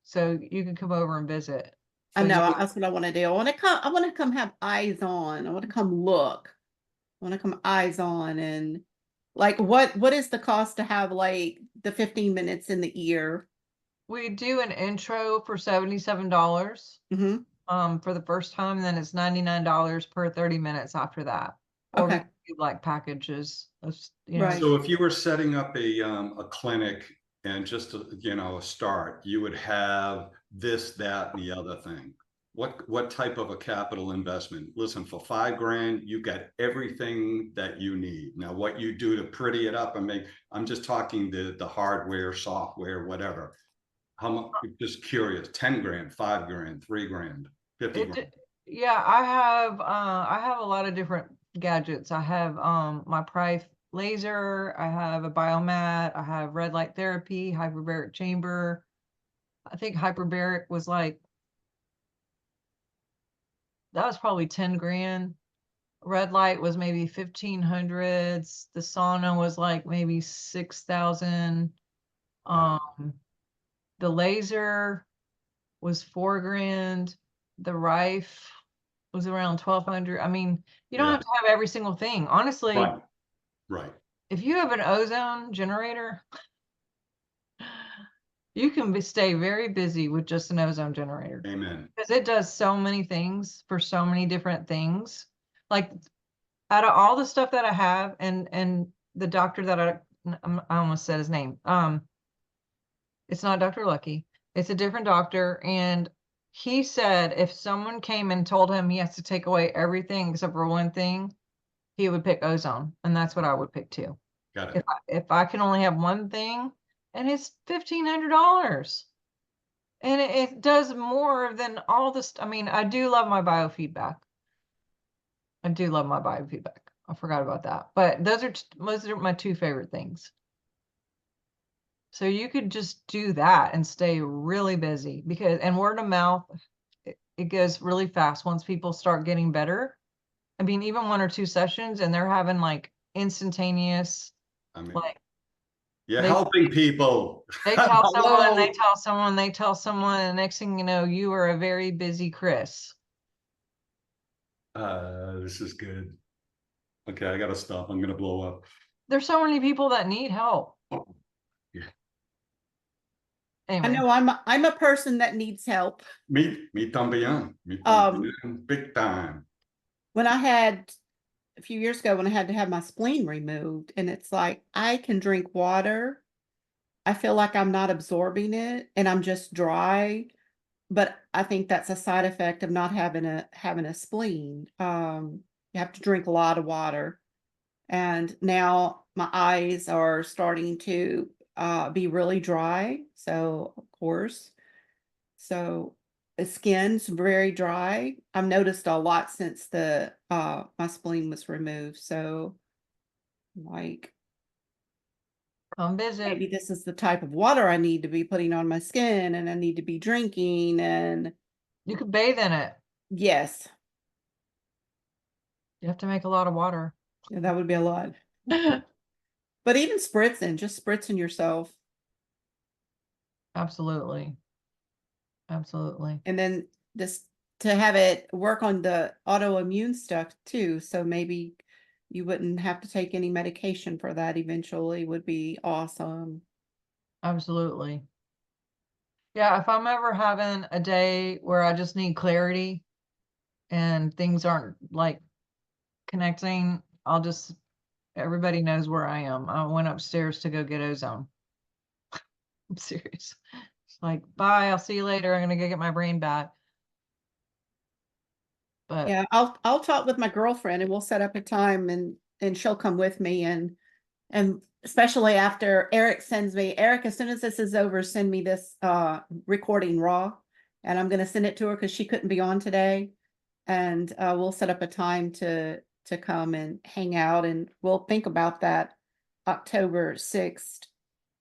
so you can come over and visit. I know, that's what I want to do. I want to come have eyes on. I want to come look. I want to come eyes on. And like, what is the cost to have like the 15 minutes in the ear? We do an intro for $77. For the first time, and then it's $99 per 30 minutes after that. Or we Okay. do like packages. Right. So if you were setting up a clinic, and just a start, you would have this, that, and the other thing. What type of a capital investment? Listen, for $5,000, you got everything that you need. Now, what you do to pretty it up and I'm just talking the hardware, software, whatever. How much? Just curious. $10,000, $5,000, $3,000, $50,000. Yeah, I have a lot of different gadgets. I have my Prive laser, I have a biomat, I have red light therapy, hyperbaric chamber. I think hyperbaric was like, that was probably $10,000. Red light was maybe 1,500s. The sauna was like maybe 6,000. The laser was $4,000. The Rife was around 1,200. I mean, you don't have to have every single thing. Honestly, Right. If you have an ozone generator, you can stay very busy with just an ozone generator. Amen. Because it does so many things for so many different things. Like, out of all the stuff that I have, and the doctor that I almost said his name. It's not Dr. Lucky. It's a different doctor. And he said if someone came and told him he has to take away everything except for one thing, he would pick ozone. And that's what I would pick too. Got it. If I can only have one thing, and it's $1,500. And it does more than all this. I mean, I do love my biofeedback. I do love my biofeedback. I forgot about that. But those are my two favorite things. So you could just do that and stay really busy and word of mouth, it goes really fast once people start getting better. I mean, even 1 or 2 sessions and they're having like instantaneous, I mean, like you're they helping people. they tell someone, they Hello. tell someone, they tell someone, and next thing you know, you are a very busy Chris. This is good. Okay, I gotta stop. I'm gonna blow up. There's so many people that need help. Yeah. I Anyway, know I'm a person that needs help. Me también. Me Um, también. Big time. When I had a few years ago when I had to have my spleen removed, and it's like I can drink water. I feel like I'm not absorbing it and I'm just dry, but I think that's a side effect of not having a spleen. You have to drink a lot of water. And now my eyes are starting to be really dry. So, of course, so the skin's very dry. I've noticed a lot since the my spleen was removed. So, like come visit. maybe this is the type of water I need to be putting on my skin, and I need to be drinking. And You could bathe in it. yes, You have to make a lot of water. yeah, that would be a lot. But even spritzing, just spritzing yourself. Absolutely. Absolutely. And then just to have it work on the autoimmune stuff too. So maybe you wouldn't have to take any medication for that eventually would be awesome. Absolutely. Yeah, if I'm ever having a day where I just need clarity and things aren't like connecting, everybody knows where I am. I went upstairs to go get ozone. I'm serious. It's like, bye, I'll see you later. I'm gonna go get my brain back. But Yeah, I'll talk with my girlfriend and we'll set up a time and she'll come with me and especially after Eric sends me Eric, as soon as this is over, send me this recording raw, and I'm gonna send it to her because she couldn't be on today. And we'll set up a time to come and hang out, and we'll think about that October 6th.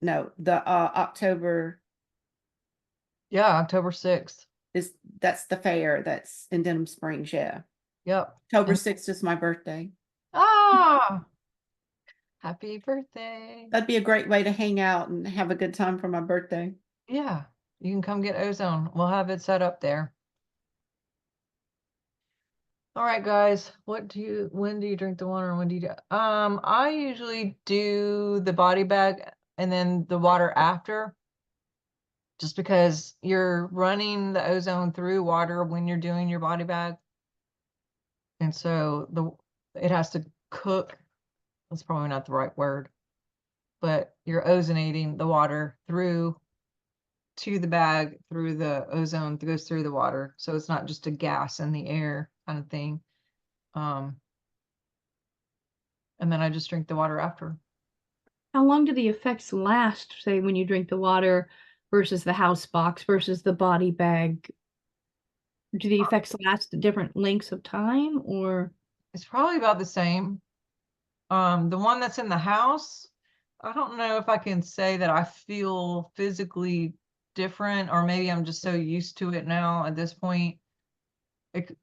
No, the October yeah, October 6th. that's the fair that's in Denham Springs. Yeah. Yep. October And 6th is my birthday. Happy birthday. That'd be a great way to hang out and have a good time for my birthday. Yeah, you can come get ozone. We'll have it set up there. All right, guys, when do you drink the water and when do you do? I usually do the body bag and then the water after, just because you're running the ozone through water when you're doing your body bag. And so it has to cook. That's probably not the right word, but you're ozonating the water through to the bag through the ozone that goes through the water. So it's not just a gas in the air kind of thing. And then I just drink the water after. How long do the effects last, say, when you drink the water versus the house box versus the body bag? Do the effects last at different lengths of time, or? It's probably about the same. The one that's in the house, I don't know if I can say that I feel physically different, or maybe I'm just so used to it now at this point. It,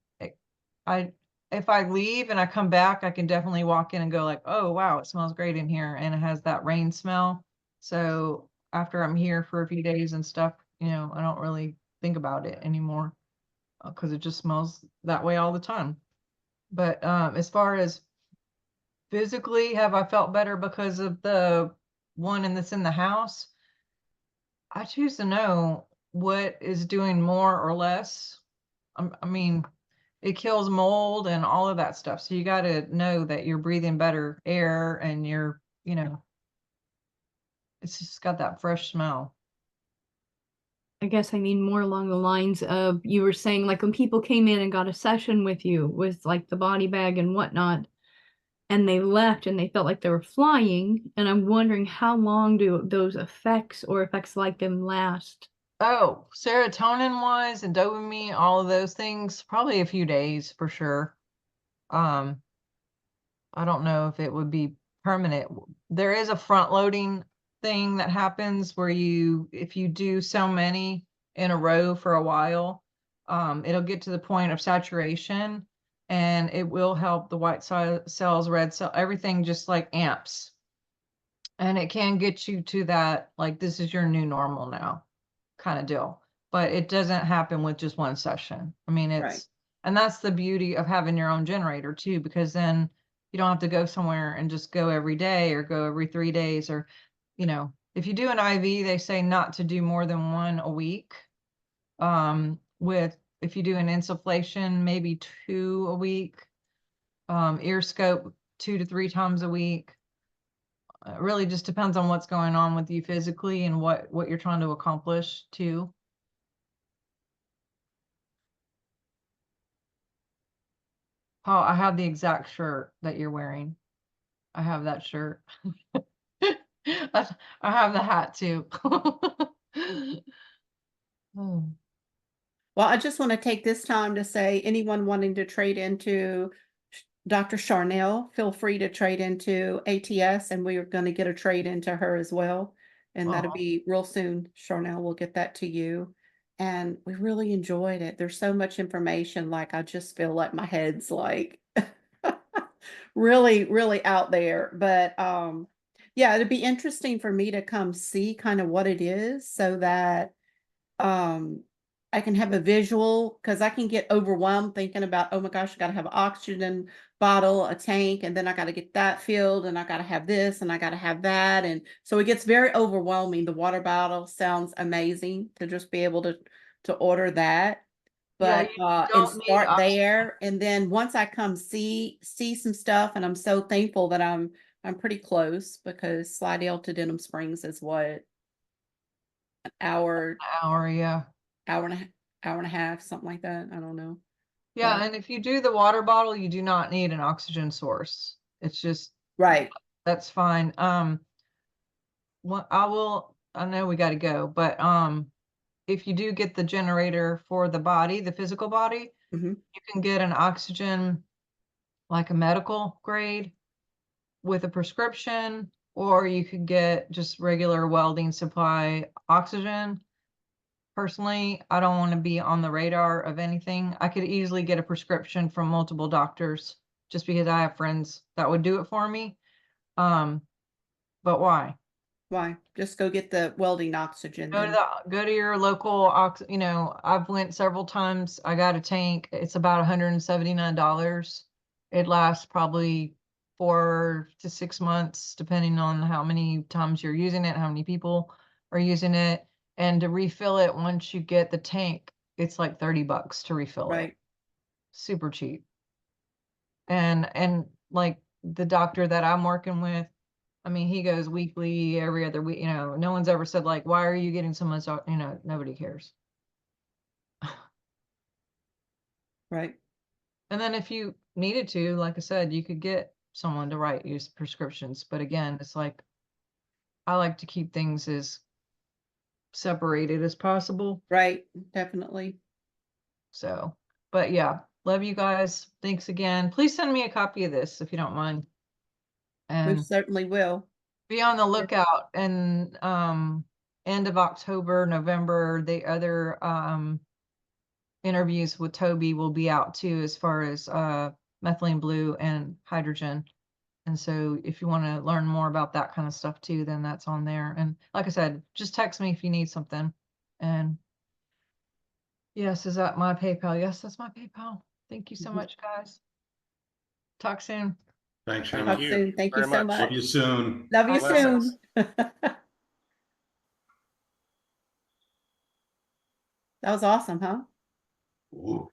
if I leave and I come back, I can definitely walk in and go like, oh wow, it smells great in here, and it has that rain smell. So after I'm here for a few days and stuff, I don't really think about it anymore because it just smells that way all the time. But as far as physically, have I felt better because of the one that's in the house? I choose to know what is doing more or less. I mean, it kills mold and all of that stuff. So you got to know that you're breathing better air and it's just got that fresh smell. I guess I mean more along the lines of you were saying, like when people came in and got a session with you with like the body bag and whatnot, and they left and they felt like they were flying. And I'm wondering how long do those effects or effects like them last? Oh, serotonin wise and dopamine, all of those things, probably a few days for sure. Um, I don't know if it would be permanent. There is a front loading thing that happens where if you do so many in a row for a while, it'll get to the point of saturation and it will help the white cells, red cell, everything just like amps. And it can get you to that, like, this is your new normal now kind of deal. But it doesn't happen with just one session. I mean, Right. and that's the beauty of having your own generator too, because then you don't have to go somewhere and just go every day or go every 3 days or, if you do an IV, they say not to do more than one a week. If you do an insufflation, maybe 2 a week. Ear scope 2 to 3 times a week. It really just depends on what's going on with you physically and what you're trying to accomplish too. Oh, I have the exact shirt that you're wearing. I have that shirt. I have the hat too. Oh, Well, I just want to take this time to say anyone wanting to trade into Dr. Sharnael, feel free to trade into ATS, and we are going to get a trade into her as well. And that'll aw. be real soon. Sharnael will get that to you. And we really enjoyed it. There's so much information. Like, I just feel like my head's like really, really out there. But yeah, it'd be interesting for me to come see kind of what it is so that I can have a visual because I can get overwhelmed thinking about, oh my gosh, I got to have an oxygen bottle, a tank, and then I got to get that filled, and I got to have this, and I got to have that, and so it gets very overwhelming. The water bottle sounds amazing to just be able to order that, Yeah, but you and don't need start oxygen. there, and then once I come see some stuff, and I'm so thankful that I'm pretty close because Slidell to Denham Springs is what, an hour, Hour, yeah. hour and a hour and a half, something like that. I don't know. Yeah, But and if you do the water bottle, you do not need an oxygen source. It's just, right. that's fine. I know we got to go, but if you do get the generator for the body, the physical body, Hmm. you can get an oxygen, like a medical grade with a prescription, or you could get just regular welding supply oxygen. Personally, I don't want to be on the radar of anything. I could easily get a prescription from multiple doctors just because I have friends that would do it for me. Um, but why? Why? Just go get the welding oxygen then. Go to your local I've went several times. I got a tank. It's about $179. It lasts probably 4 to 6 months, depending on how many times you're using it, how many people are using it. And to refill it once you get the tank, it's like $30 to refill it. Right. Super cheap. And like the doctor that I'm working with, I mean, he goes weekly, every other week, no one's ever said like, why are you getting so much, nobody cares. Right. And then if you needed to, like I said, you could get someone to write you prescriptions. But again, it's like, I like to keep things as separated as possible. Right. Definitely. So, but yeah, love you guys. Thanks again. Please send me a copy of this if you don't mind. We And certainly will. be on the lookout. And end of October, November, the other interviews with Toby will be out too, as far as methylene blue and hydrogen. And so if you want to learn more about that kind of stuff too, then that's on there. And like I said, just text me if you need something. And yes, is that my PayPal? Yes, that's my PayPal. Thank you so Mhm. much, guys. Talk soon. Thanks, Thank Talk Sharna. you soon. Thank you very so much. Love much. you soon. Love you Blessings. soon. That was awesome, huh? Ooh.